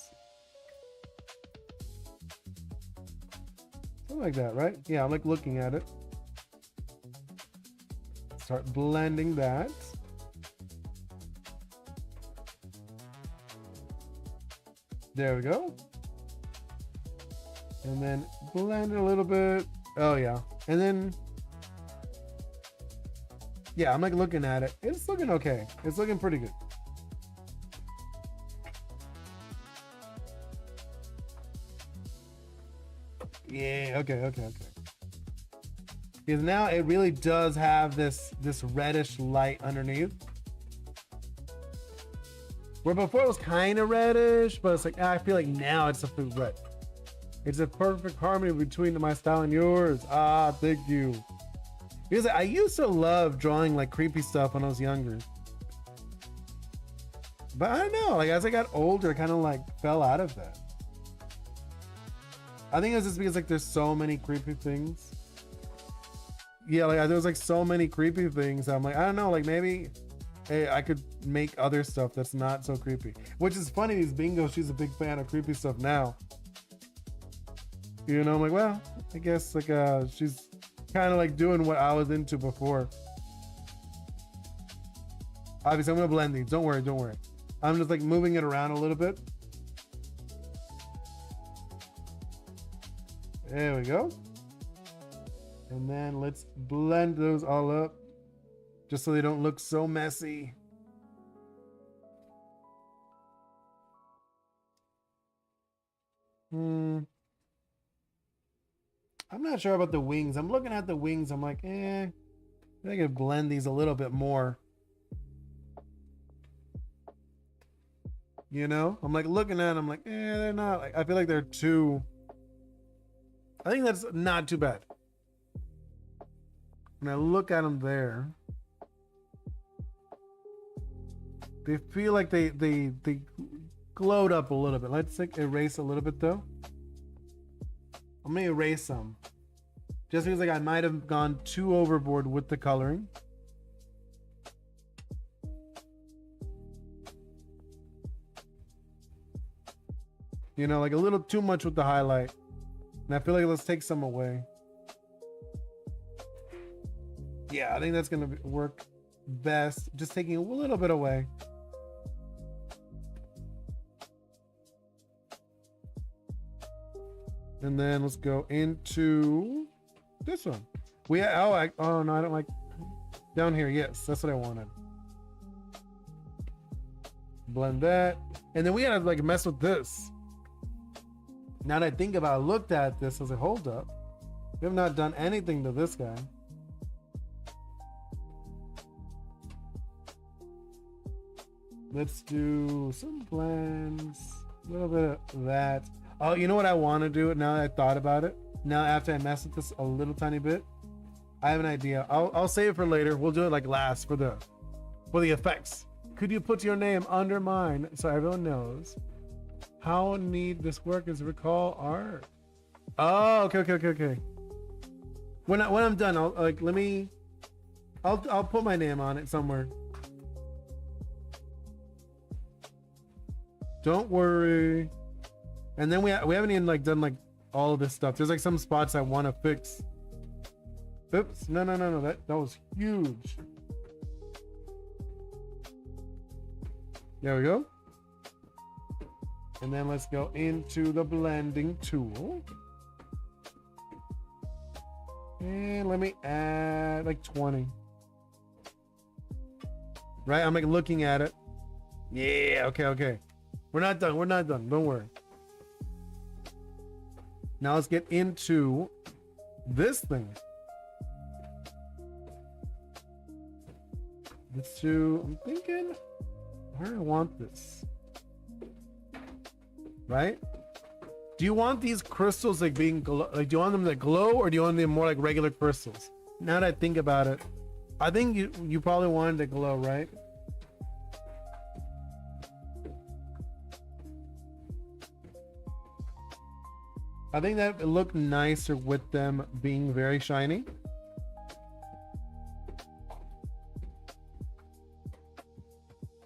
Something like that, right? Yeah, I'm like looking at it. Start blending that. There we go. And then blend it a little bit. Oh yeah. And then, yeah, I'm like looking at it. It's looking okay. It's looking pretty good. Yeah, okay. Because now it really does have this reddish light underneath. Where before it was kind of reddish, but it's like, I feel like now it's a full red. It's a perfect harmony between my style and yours. Ah, thank you. Because I used to love drawing like creepy stuff when I was younger. But I don't know, like as I got older, I kind of like fell out of that. I think it's just because like there's so many creepy things. Yeah, like there's like so many creepy things. I'm like, I don't know, like maybe hey, I could make other stuff that's not so creepy. Which is funny, because Bingo, she's a big fan of creepy stuff now. You know, I'm like, well, I guess like she's kind of like doing what I was into before. Obviously, I'm gonna blend these. Don't worry. I'm just like moving it around a little bit. There we go. And then let's blend those all up just so they don't look so messy. I'm not sure about the wings. I'm looking at the wings. I'm like, I could blend these a little bit more. You know, I'm like looking at them, like, they're not. Like, I feel like they're too. I think that's not too bad. When I look at them there, they feel like they glowed up a little bit. Let's like erase a little bit though. I'm gonna erase some, just because like I might have gone too overboard with the coloring. You know, like a little too much with the highlight. And I feel like let's take some away. Yeah, I think that's gonna work best. Just taking a little bit away. And then let's go into this one. Oh no, I don't like down here. Yes, that's what I wanted. Blend that. And then we gotta like mess with this. Now that I think about it, I looked at this, I was like, hold up. We have not done anything to this guy. Let's do some blends, a little bit of that. Oh, you know what I want to do now that I thought about it? Now after I mess with this a little tiny bit, I have an idea. I'll save it for later. We'll do it like last for the effects. Could you put your name under mine so everyone knows how neat this work is? Recall art. Oh, okay. When I'm done, I'll like I'll put my name on it somewhere. Don't worry. And then we haven't even like done like all of this stuff. There's like some spots I want to fix. Oops, no. That was huge. There we go. And then let's go into the blending tool. And let me add like 20. Right, I'm like looking at it. Yeah, okay. We're not done. Don't worry. Now let's get into this thing. Let's do, I'm thinking where I want this. Right? Do you want these crystals like being like, do you want them to glow, or do you want them more like regular crystals? Now that I think about it, I think you probably wanted to glow, right? I think that it looked nicer with them being very shiny.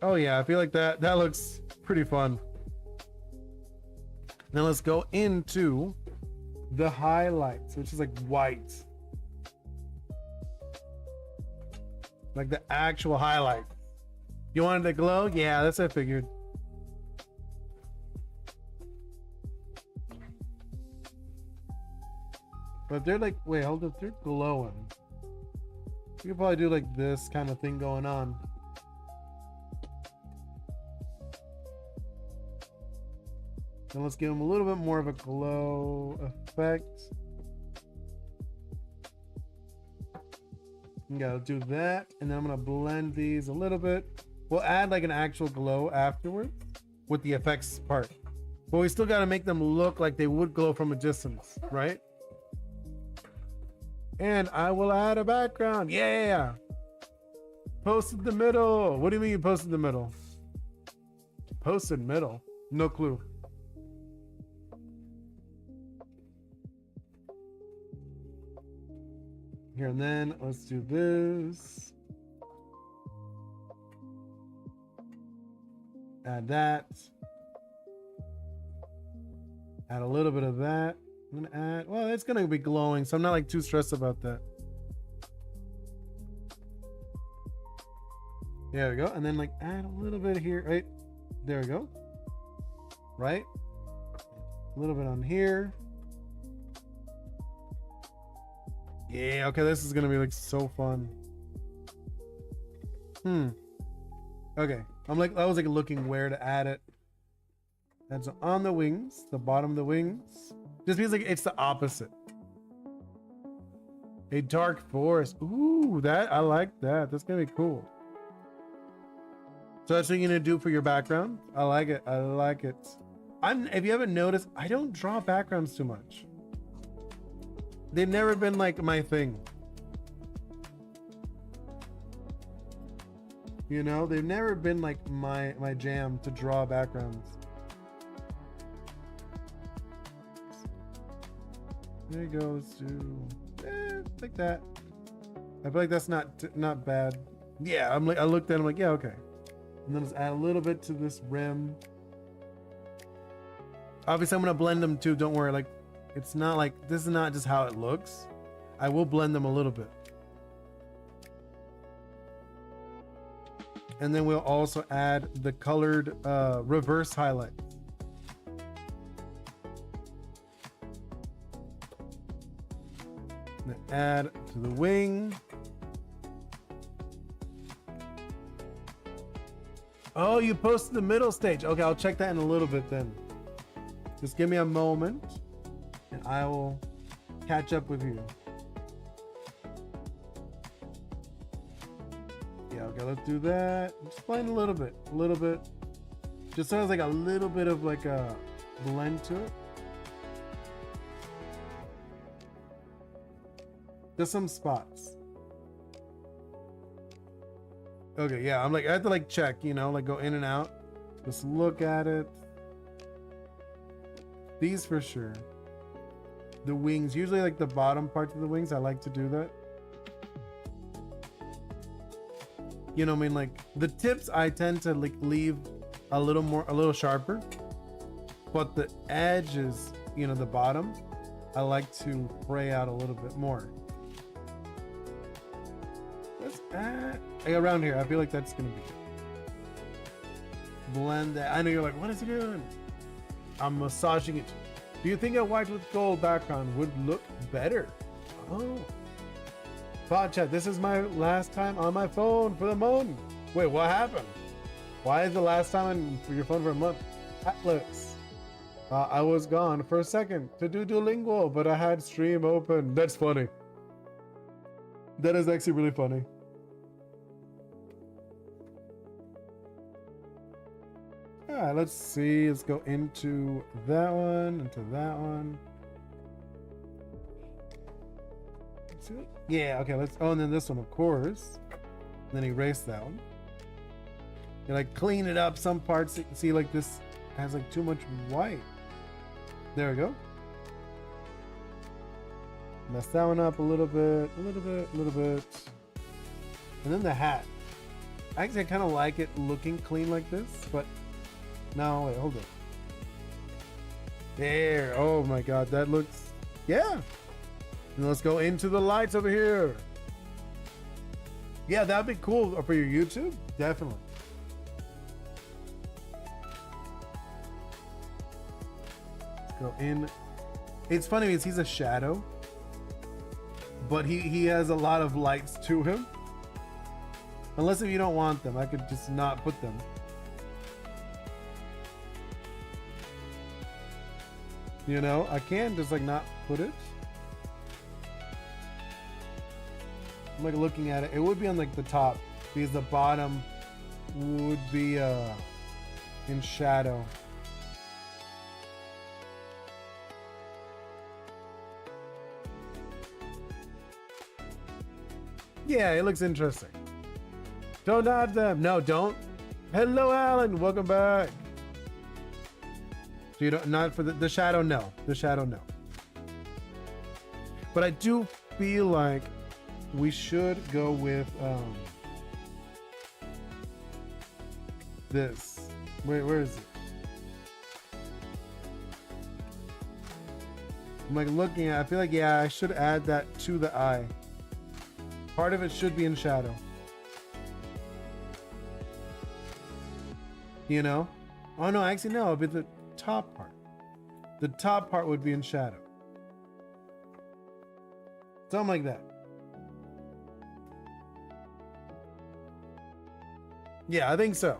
Oh yeah, I feel like that looks pretty fun. Now let's go into the highlights, which is like white. Like the actual highlight. You wanted to glow? Yeah, that's what I figured. But they're like, wait, hold up, they're glowing. We could probably do like this kind of thing going on. And let's give them a little bit more of a glow effect. You gotta do that, and then I'm gonna blend these a little bit. We'll add like an actual glow afterwards with the effects part. But we still gotta make them look like they would glow from a distance, right? And I will add a background. Yeah. Posted the middle. What do you mean you posted the middle? Posted middle? No clue. Here, and then let's do this. Add that. Add a little bit of that. I'm gonna add, well, it's gonna be glowing, so I'm not like too stressed about that. There we go. And then like add a little bit here, right? There we go. Right? A little bit on here. Yeah, okay, this is gonna be like so fun. Okay, I'm like, I was like looking where to add it. That's on the wings, the bottom of the wings. Just feels like it's the opposite. A dark forest. Ooh, that, I like that. That's gonna be cool. So that's what you're gonna do for your background? I like it, I like it. If you haven't noticed, I don't draw backgrounds too much. They've never been like my thing. You know, they've never been like my jam to draw backgrounds. There you go. Let's do like that. I feel like that's not bad. Yeah, I'm like, I looked at it, I'm like, yeah, okay. And then let's add a little bit to this rim. Obviously, I'm gonna blend them too. Don't worry. Like, it's not like, this is not just how it looks. I will blend them a little bit. And then we'll also add the colored reverse highlight. And add to the wing. Oh, you posted the middle stage. Okay, I'll check that in a little bit then. Just give me a moment and I will catch up with you. Yeah, okay, let's do that. Just blend a little bit. Just so it's like a little bit of like a blend to it. Just some spots. Okay, yeah, I'm like, I have to like check, you know, like go in and out. Just look at it. These for sure. The wings, usually like the bottom parts of the wings, I like to do that. You know what I mean? Like the tips, I tend to like leave a little sharper. But the edges, you know, the bottom, I like to fray out a little bit more. Let's add, like around here, I feel like that's gonna be good. Blend that. I know you're like, what is it doing? I'm massaging it. Do you think a white with gold background would look better? Oh. Pod chat, this is my last time on my phone for the month. Wait, what happened? Why is the last time for your phone for a month? Atlas. I was gone for a second to do Duolingo, but I had stream open. That's funny. That is actually really funny. All right, let's see. Let's go into that one, into that one. Yeah, okay, let's, oh, and then this one, of course. And then erase that one. You like clean it up. Some parts, you can see like this has like too much white. There we go. Mess that one up a little bit, a little bit, a little bit. And then the hat. Actually, I kind of like it looking clean like this, but no, wait, hold it. There, oh my God, that looks, yeah. And let's go into the lights over here. Yeah, that'd be cool for your YouTube, definitely. Let's go in. It's funny because he's a shadow, but he has a lot of lights to him. Unless if you don't want them, I could just not put them. You know, I can just like not put it. I'm like looking at it. It would be on like the top because the bottom would be in shadow. Yeah, it looks interesting. Don't add them. No, don't. Hello, Alan. Welcome back. So you don't, not for the shadow, no. The shadow, no. But I do feel like we should go with this. Where is it? I'm like looking at, I feel like, yeah, I should add that to the eye. Part of it should be in shadow. You know? Oh no, actually no, it'd be the top part. The top part would be in shadow. Something like that. Yeah, I think so.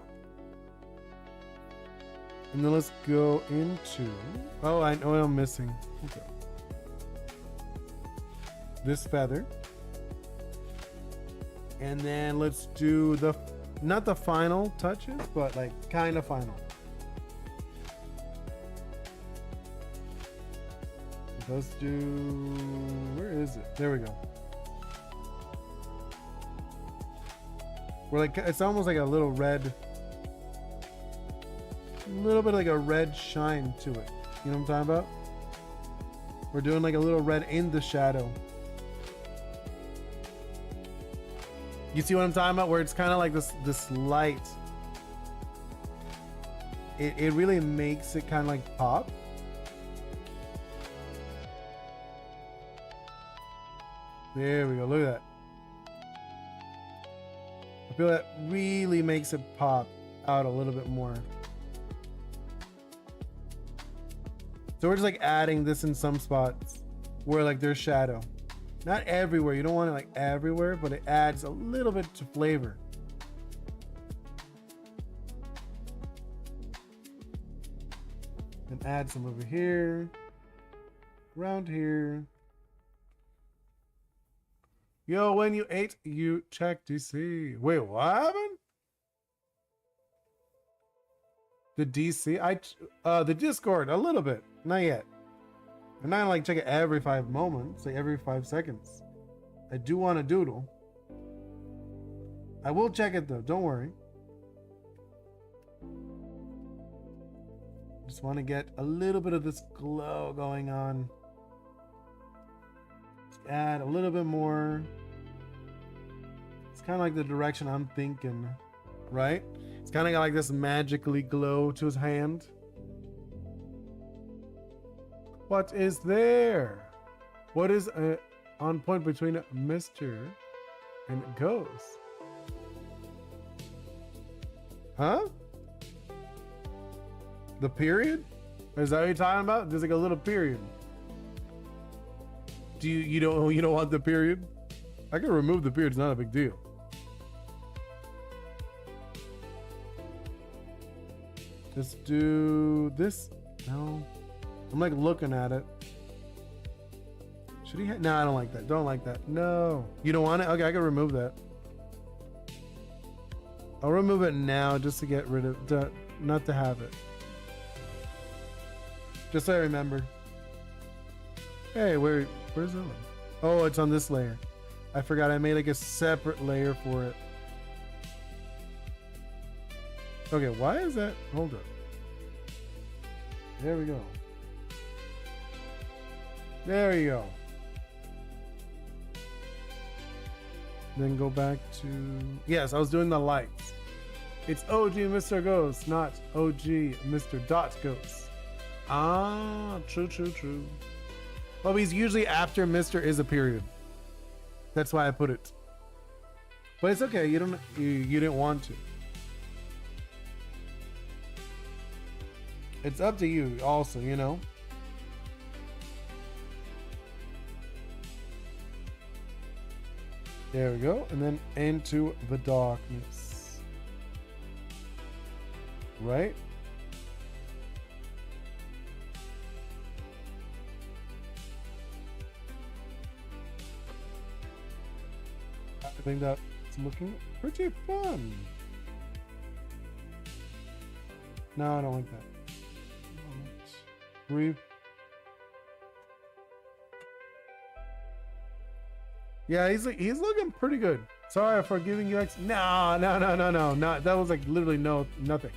And then let's go into, oh, I know what I'm missing. Okay. This feather. And then let's do the, not the final touches, but like kind of final. Let's do, where is it? There we go. We're like, it's almost like a little red, a little bit like a red shine to it. You know what I'm talking about? We're doing like a little red in the shadow. You see what I'm talking about? Where it's kind of like this light. It really makes it kind of like pop. There we go. Look at that. I feel that really makes it pop out a little bit more. So we're just like adding this in some spots where like there's shadow. Not everywhere. You don't want it like everywhere, but it adds a little bit to flavor. And add some over here, around here. Yo, when you ate, you checked DC. Wait, what happened? The DC? The Discord, a little bit. Not yet. I'm not gonna like check it every 5 moments, like every 5 seconds. I do want to doodle. I will check it though, don't worry. Just want to get a little bit of this glow going on. Just add a little bit more. It's kind of like the direction I'm thinking, right? It's kind of got like this magically glow to his hand. What is there? What is on point between Mr. and Ghost? Huh? The period? Is that what you're talking about? There's like a little period. Do you don't want the period? I can remove the period. It's not a big deal. Just do this. No. I'm like looking at it. Should he? No, I don't like that. Don't like that. No. You don't want it? Okay, I can remove that. I'll remove it now just to get rid of that. not to have it. Just so I remember. Hey, where's it? Oh, it's on this layer. I forgot I made like a separate layer for it. Okay, why is that? Hold up. There we go. There you go. Then go back to... Yes, I was doing the lights. It's OG Mr. Ghost, not OG Mr. Dot Ghost. Ah, true. Well, he's usually after Mr. is a period. That's why I put it. But it's okay. You didn't want to. It's up to you also, you know. There we go. And then into the darkness. Right? I think that's looking pretty fun. No, I don't like that. Breathe. Yeah, he's looking pretty good. Sorry for giving you X. No. Not that was like literally nothing.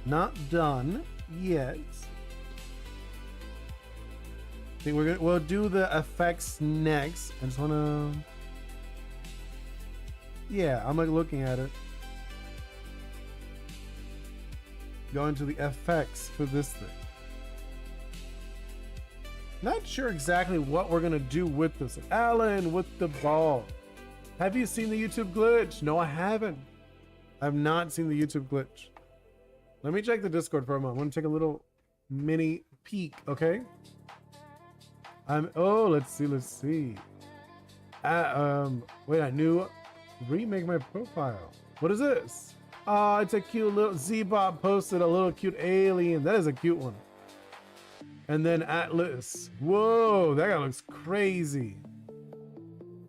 Not done yet. I think we'll do the effects next. I just wanna. Yeah, I'm like looking at it. Go into the effects for this thing. Not sure exactly what we're gonna do with this. Alan with the ball. Have you seen the YouTube glitch? No, I haven't. I've not seen the YouTube glitch. Let me check the Discord for a moment. I want to take a little mini peek, okay? Let's see. Wait, I knew remake my profile. What is this? Oh, it's a cute little Z-Bot posted a little cute alien. That is a cute one. And then Atlas. Whoa, that guy looks crazy.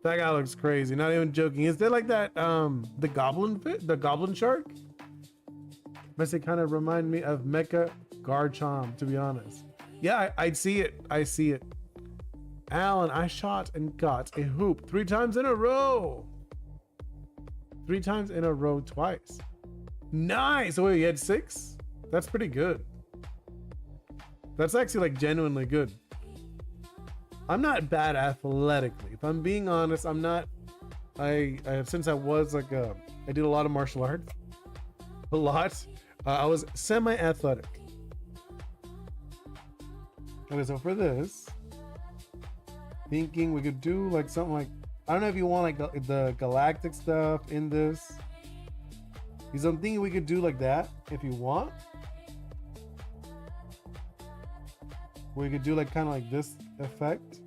That guy looks crazy. Not even joking. Is that like that the goblin shark? Must it kind of remind me of Mecha Garchomp, to be honest. Yeah, I see it. I see it. Alan, I shot and got a hoop 3 times in a row. 3 times in a row twice. Nice. Oh, wait, you had 6? That's pretty good. That's actually like genuinely good. I'm not bad athletically. If I'm being honest, I'm not. I since I was like I did a lot of martial arts. A lot. I was semi-athletic. Okay, so for this, thinking we could do like something like, I don't know if you want like the galactic stuff in this. Because I'm thinking we could do like that if you want. We could do like kind of like this effect.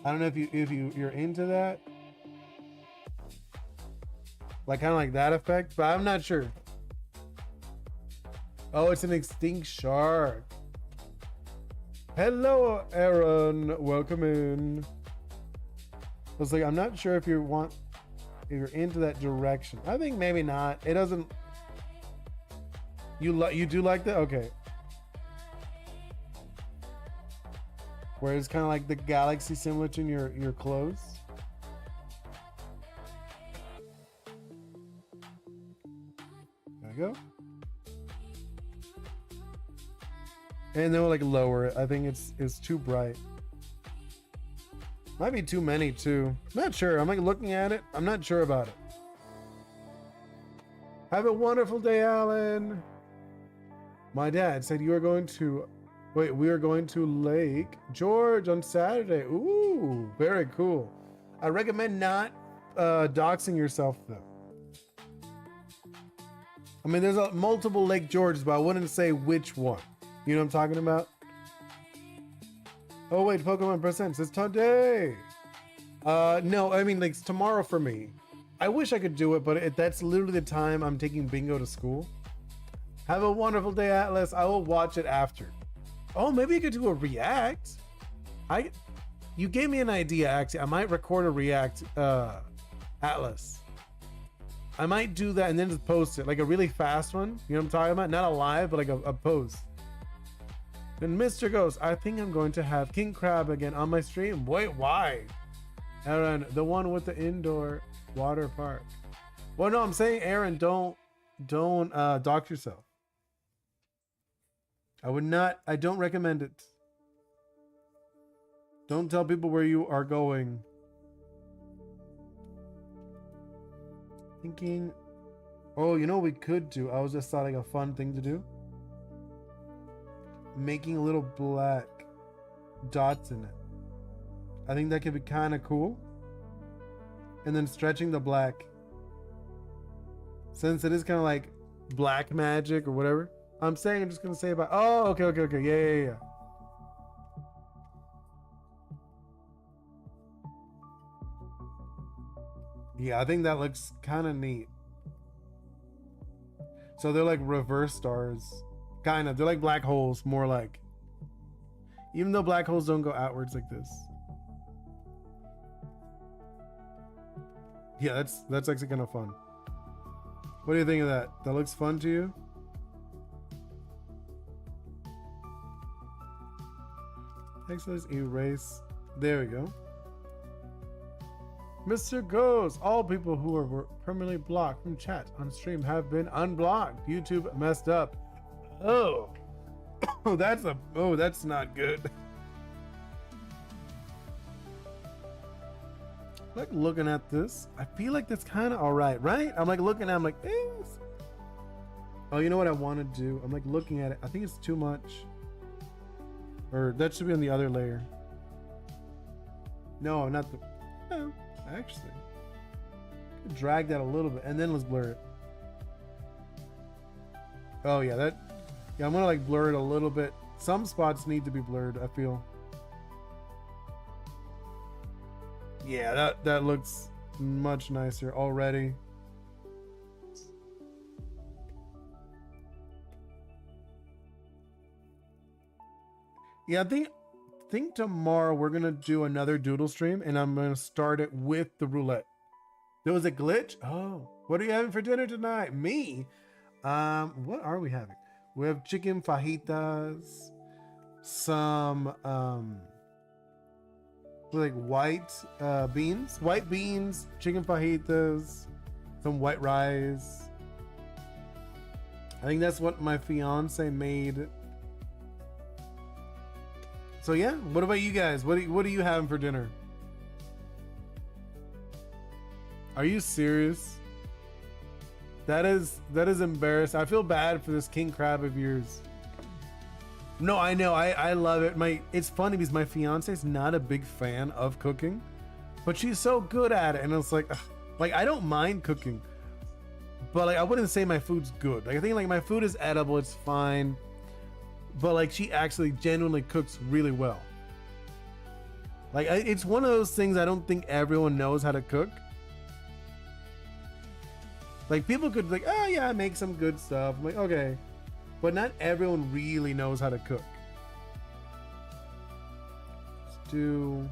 I don't know if you're into that. Like kind of like that effect, but I'm not sure. Oh, it's an extinct shark. Hello, Aaron. Welcome in. I was like, I'm not sure if you're into that direction. I think maybe not. It doesn't. You do like that? Okay. Where it's kind of like the galaxy similar to your clothes. There we go. And then we'll like lower it. I think it's too bright. Might be too many too. Not sure. I'm like looking at it. I'm not sure about it. Have a wonderful day, Alan. My dad said we are going to Lake George on Saturday. Ooh, very cool. I recommend not doxing yourself though. I mean, there's multiple Lake Georges, but I wouldn't say which one. You know what I'm talking about? Oh wait, Pokemon Presents. It's today. No, I mean like it's tomorrow for me. I wish I could do it, but that's literally the time I'm taking bingo to school. Have a wonderful day, Atlas. I will watch it after. Oh, maybe you could do a react. You gave me an idea, actually. I might record a react, Atlas. I might do that and then just post it, like a really fast one. You know what I'm talking about? Not a live, but like a post. Then Mr. Ghost, I think I'm going to have king crab again on my stream. Wait, why? Aaron, the one with the indoor water park. Well, no, I'm saying, Aaron, don't dox yourself. I don't recommend it. Don't tell people where you are going. Thinking, oh, you know what we could do? I was just thought like a fun thing to do. Making little black dots in it. I think that could be kind of cool. And then stretching the black. Since it is kind of like black magic or whatever. I'm just going to say about, oh, okay. Yeah. Yeah, I think that looks kind of neat. So they're like reverse stars. Kind of. They're like black holes, more like. Even though black holes don't go outwards like this. Yeah, that's actually kind of fun. What do you think of that? That looks fun to you? Next, let's erase. There we go. Mr. Ghost, all people who were permanently blocked from chat on stream have been unblocked. YouTube messed up. Oh, that's not good. Like looking at this, I feel like that's kind of all right? I'm like looking at, I'm like, things. Oh, you know what I want to do? I'm like looking at it. I think it's too much. Or that should be on the other layer. No, not the. No, actually, drag that a little bit, and then let's blur it. Oh yeah, I'm gonna like blur it a little bit. Some spots need to be blurred, I feel. Yeah, that looks much nicer already. Yeah, I think tomorrow we're gonna do another doodle stream, and I'm gonna start it with the roulette. There was a glitch. Oh, what are you having for dinner tonight? Me? What are we having? We have chicken fajitas, some like white beans, chicken fajitas, some white rice. I think that's what my fiance made. So yeah, what about you guys? What are you having for dinner? Are you serious? That is embarrassing. I feel bad for this king crab of yours. No, I know. I love it. It's funny because my fiance is not a big fan of cooking, but she's so good at it, and it's like I don't mind cooking, but like I wouldn't say my food's good. Like I think like my food is edible. It's fine. But like she actually genuinely cooks really well. Like it's one of those things I don't think everyone knows how to cook. Like people could like, oh yeah, I make some good stuff. I'm like, okay. But not everyone really knows how to cook. Let's do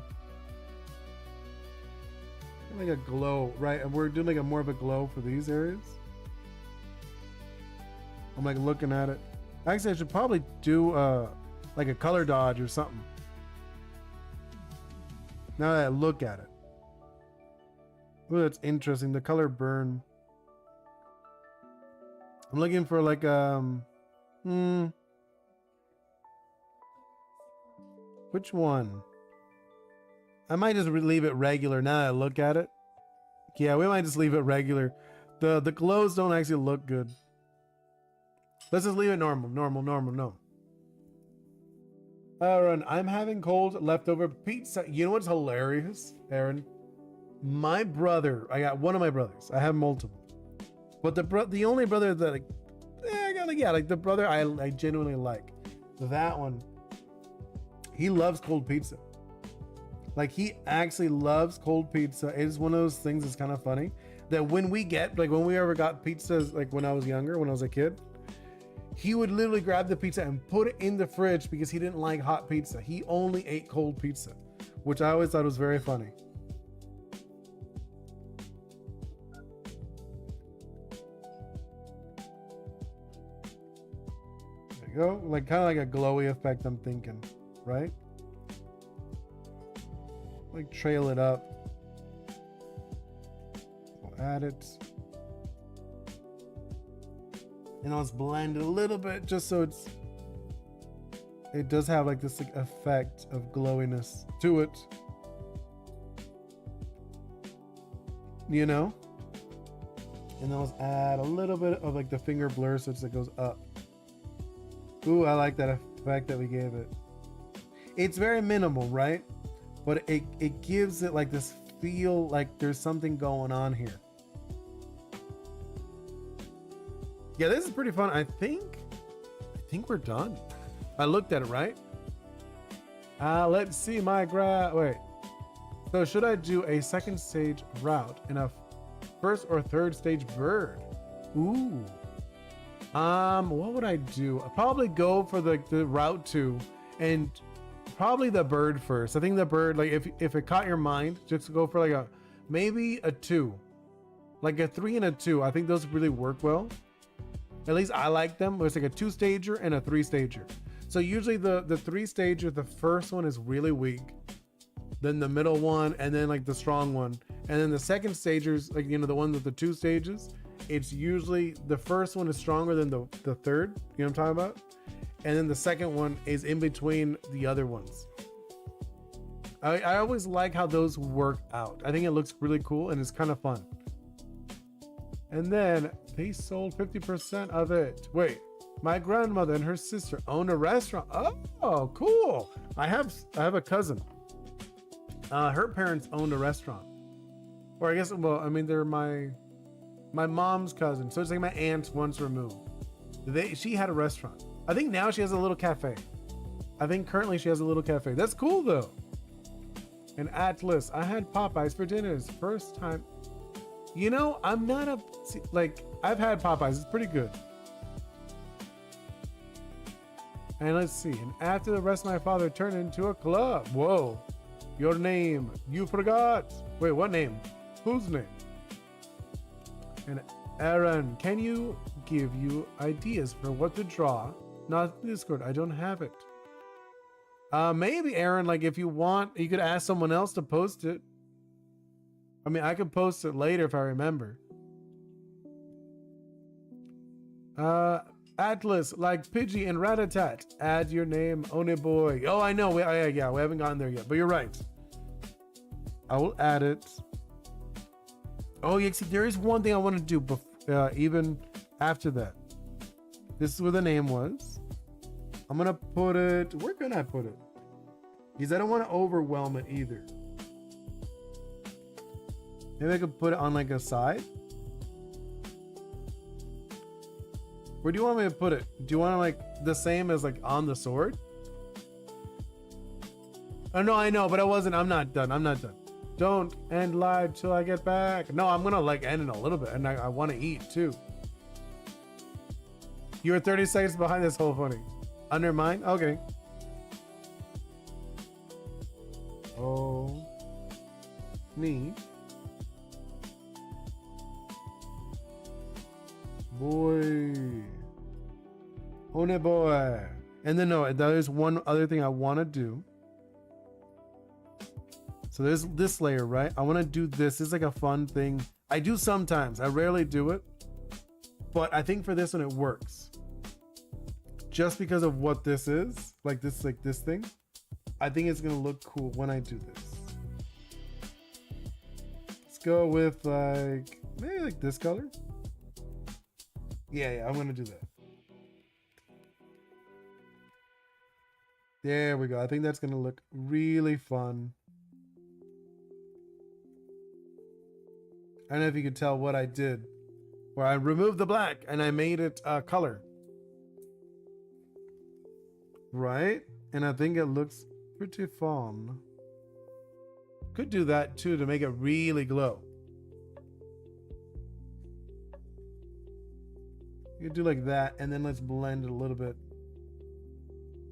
like a glow, right? And we're doing like a more of a glow for these areas. I'm like looking at it. Actually, I should probably do like a color dodge or something. Now that I look at it. Oh, that's interesting. The color burn. I'm looking for like which one? I might just leave it regular now that I look at it. Yeah, we might just leave it regular. The glows don't actually look good. Let's just leave it normal. No. Aaron, I'm having cold leftover pizza. You know what's hilarious, Aaron? My brother, I got one of my brothers. I have multiple. But the only brother that like the brother I genuinely like. That one. He loves cold pizza. Like he actually loves cold pizza. It is one of those things that's kind of funny. That when we ever got pizzas, like when I was younger, when I was a kid, he would literally grab the pizza and put it in the fridge because he didn't like hot pizza. He only ate cold pizza, which I always thought was very funny. you go. Like kind of like a glowy effect, I'm thinking, right? Like trail it up. We'll add it. And let's blend it a little bit just so it does have like this like, effect of glowiness to it. You know? And then let's add a little bit of like the finger blur so it goes up. Ooh, I like that effect that we gave it. It's very minimal, right? But it gives it like this feel like there's something going on here. Yeah, this is pretty fun. I think we're done. I looked at it, right? Let's see my wait. So should I do a second stage route in a first or third stage bird? Ooh. What would I do? I'd probably go for the route 2 and probably the bird first. I think the bird, like if it caught your mind, just go for like maybe a 2. Like a 3 and a 2. I think those really work well. At least I like them. It's like a 2-stager and a 3-stager. So usually the 3-stager, the first one is really weak, then the middle one, and then like the strong one. And then the second stagers, like, you know, the one with the 2 stages, it's usually the first one is stronger than the third, you know what I'm talking about? And then the second one is in between the other ones. I always like how those work out. I think it looks really cool and it's kind of fun. And then they sold 50% of it. Wait, my grandmother and her sister own a restaurant. Oh, cool. I have a cousin. Her parents owned a restaurant. Or I guess, well, I mean, they're my mom's cousin. So it's like my aunt's once removed. She had a restaurant. I think now she has a little cafe. I think currently she has a little cafe. That's cool though. And Atlas, I had Popeyes for dinners. First time. You know, I'm not I've had Popeyes. It's pretty good. And let's see. And after the rest, my father turned into a club. Whoa. Your name. You forgot. Wait, what name? Whose name? And Aaron, can you give you ideas for what to draw? Not Discord. I don't have it. Maybe Aaron, like if you want, you could ask someone else to post it. I mean, I could post it later if I remember. Atlas, like Pidgey and Ratatat. Add your name, Oni Boi. Oh, I know. We haven't gotten there yet, but you're right. I will add it. Oh, yeah, see, there is one thing I want to do even after that. This is where the name was. I'm going to put it... Where can I put it? Because I don't want to overwhelm it either. Maybe I could put it on like a side. Where do you want me to put it? Do you want to like the same as like on the sword? Oh no, I know, but I'm not done. Don't end live till I get back. No, I'm gonna like end in a little bit, and I want to eat too. You were 30 seconds behind this whole funny. Under mine? Okay. Oh, me. Boy. Oni Boi. And then no, there's one other thing I want to do. So there's this layer, right? I want to do this. It's like a fun thing. I do sometimes. I rarely do it. But I think for this one it works. Just because of what this is. Like this thing. I think it's going to look cool when I do this. Let's go with like, maybe like this color. Yeah, I'm gonna do that. There we go. I think that's gonna look really fun. I don't know if you can tell what I did. Where I removed the black and I made it color. Right? And I think it looks pretty fun. Could do that too to make it really glow. You could do like that, and then let's blend it a little bit.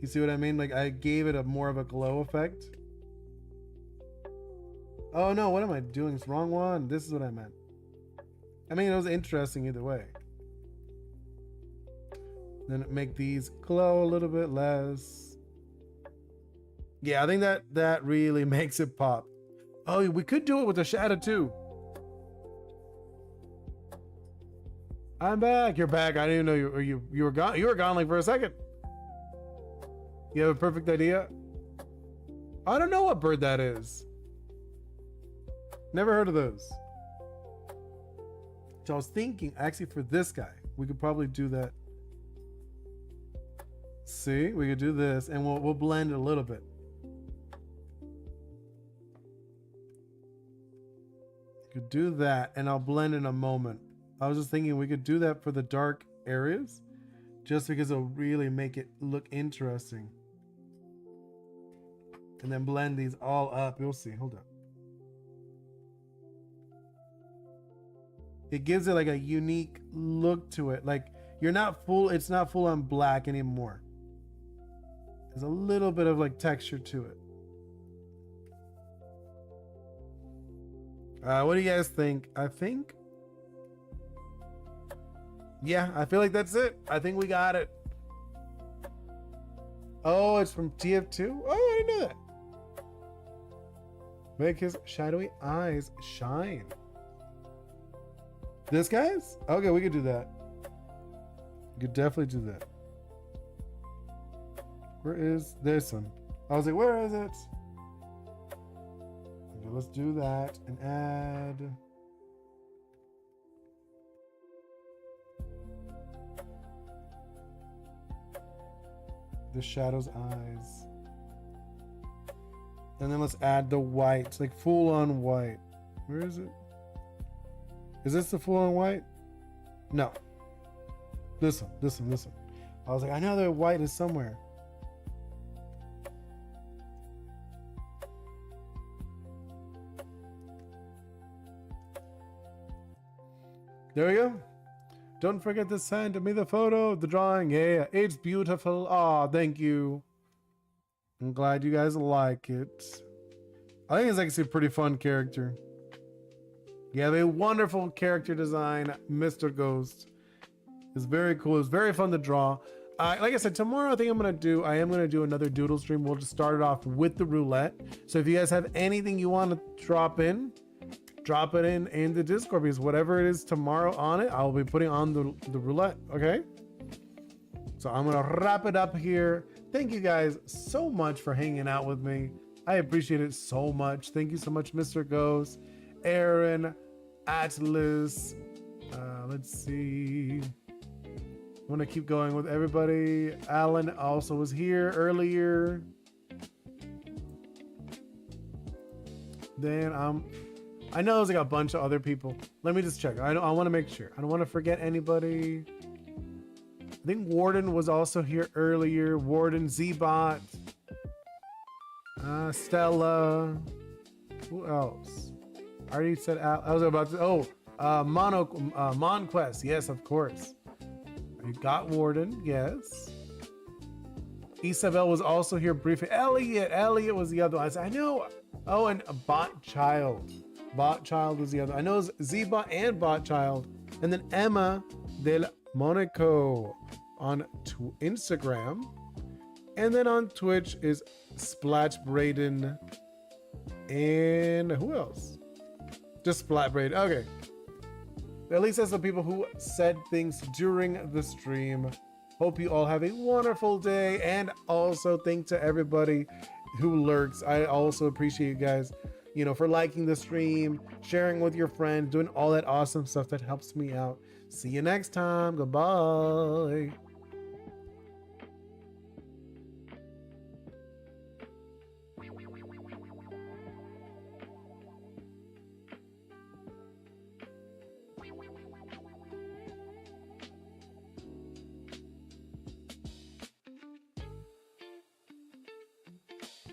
You see what I mean? Like I gave it a more of a glow effect. Oh no, what am I doing? It's the wrong one. This is what I meant. I mean, it was interesting either way. Then make these glow a little bit less. Yeah, I think that really makes it pop. Oh, we could do it with the shadow too. I'm back. You're back. I didn't even know you were gone. You were gone like for a second. You have a perfect idea? I don't know what bird that is. Never heard of those. So I was thinking, actually, for this guy, we could probably do that. See, we could do this, and we'll blend it a little bit. Could do that, and I'll blend in a moment. I was just thinking we could do that for the dark areas, just because it'll really make it look interesting. And then blend these all up. You'll see. Hold up. It gives it like a unique look to it. Like it's not full on black anymore. There's a little bit of like texture to it. What do you guys think? Yeah, I feel like that's it. I think we got it. Oh, it's from TF2? Oh, I didn't know that. Make his shadowy eyes shine. This guy's? Okay, we could do that. We could definitely do that. Where is this one? I was like, where is it? Okay, let's do that and add. The shadow's eyes. And then let's add the white, like full on white. Where is it? Is this the full on white? No. This one. I was like, I know the white is somewhere. There we go. Don't forget to send me the photo of the drawing. Yeah, it's beautiful. Aw, thank you. I'm glad you guys like it. I think it's actually a pretty fun character. You have a wonderful character design, Mr. Ghost. It's very cool. It's very fun to draw. Like I said, tomorrow I am going to do another doodle stream. We'll just start it off with the roulette. So if you guys have anything you want to drop it in the Discord, because whatever it is tomorrow on it, I'll be putting on the roulette. Okay. So I'm going to wrap it up here. Thank you guys so much for hanging out with me. I appreciate it so much. Thank you so much, Mr. Ghost, Aaron, Atlas. Let's see. I want to keep going with everybody. Alan also was here earlier. Then I know there's like a bunch of other people. Let me just check. I want to make sure. I don't want to forget anybody. I think Warden was also here earlier. Warden, Z-Bot, Stella. Who else? I already said I was about to. Monquest. Yes, of course. You got Warden. Yes. Isabel was also here briefly. Elliot was the other one. I know. Oh, and Bot Child. Bot Child was the other. I know it's Z-Bot and Bot Child. And then Emma del Monaco on Instagram. And then on Twitch is Splatch Braden. And who else? Just Splat Braden. Okay. At least that's the people who said things during the stream. Hope you all have a wonderful day. And also thanks to everybody who lurks. I also appreciate you guys, for liking the stream, sharing with your friends, doing all that awesome stuff that helps me out. See you next time. Goodbye.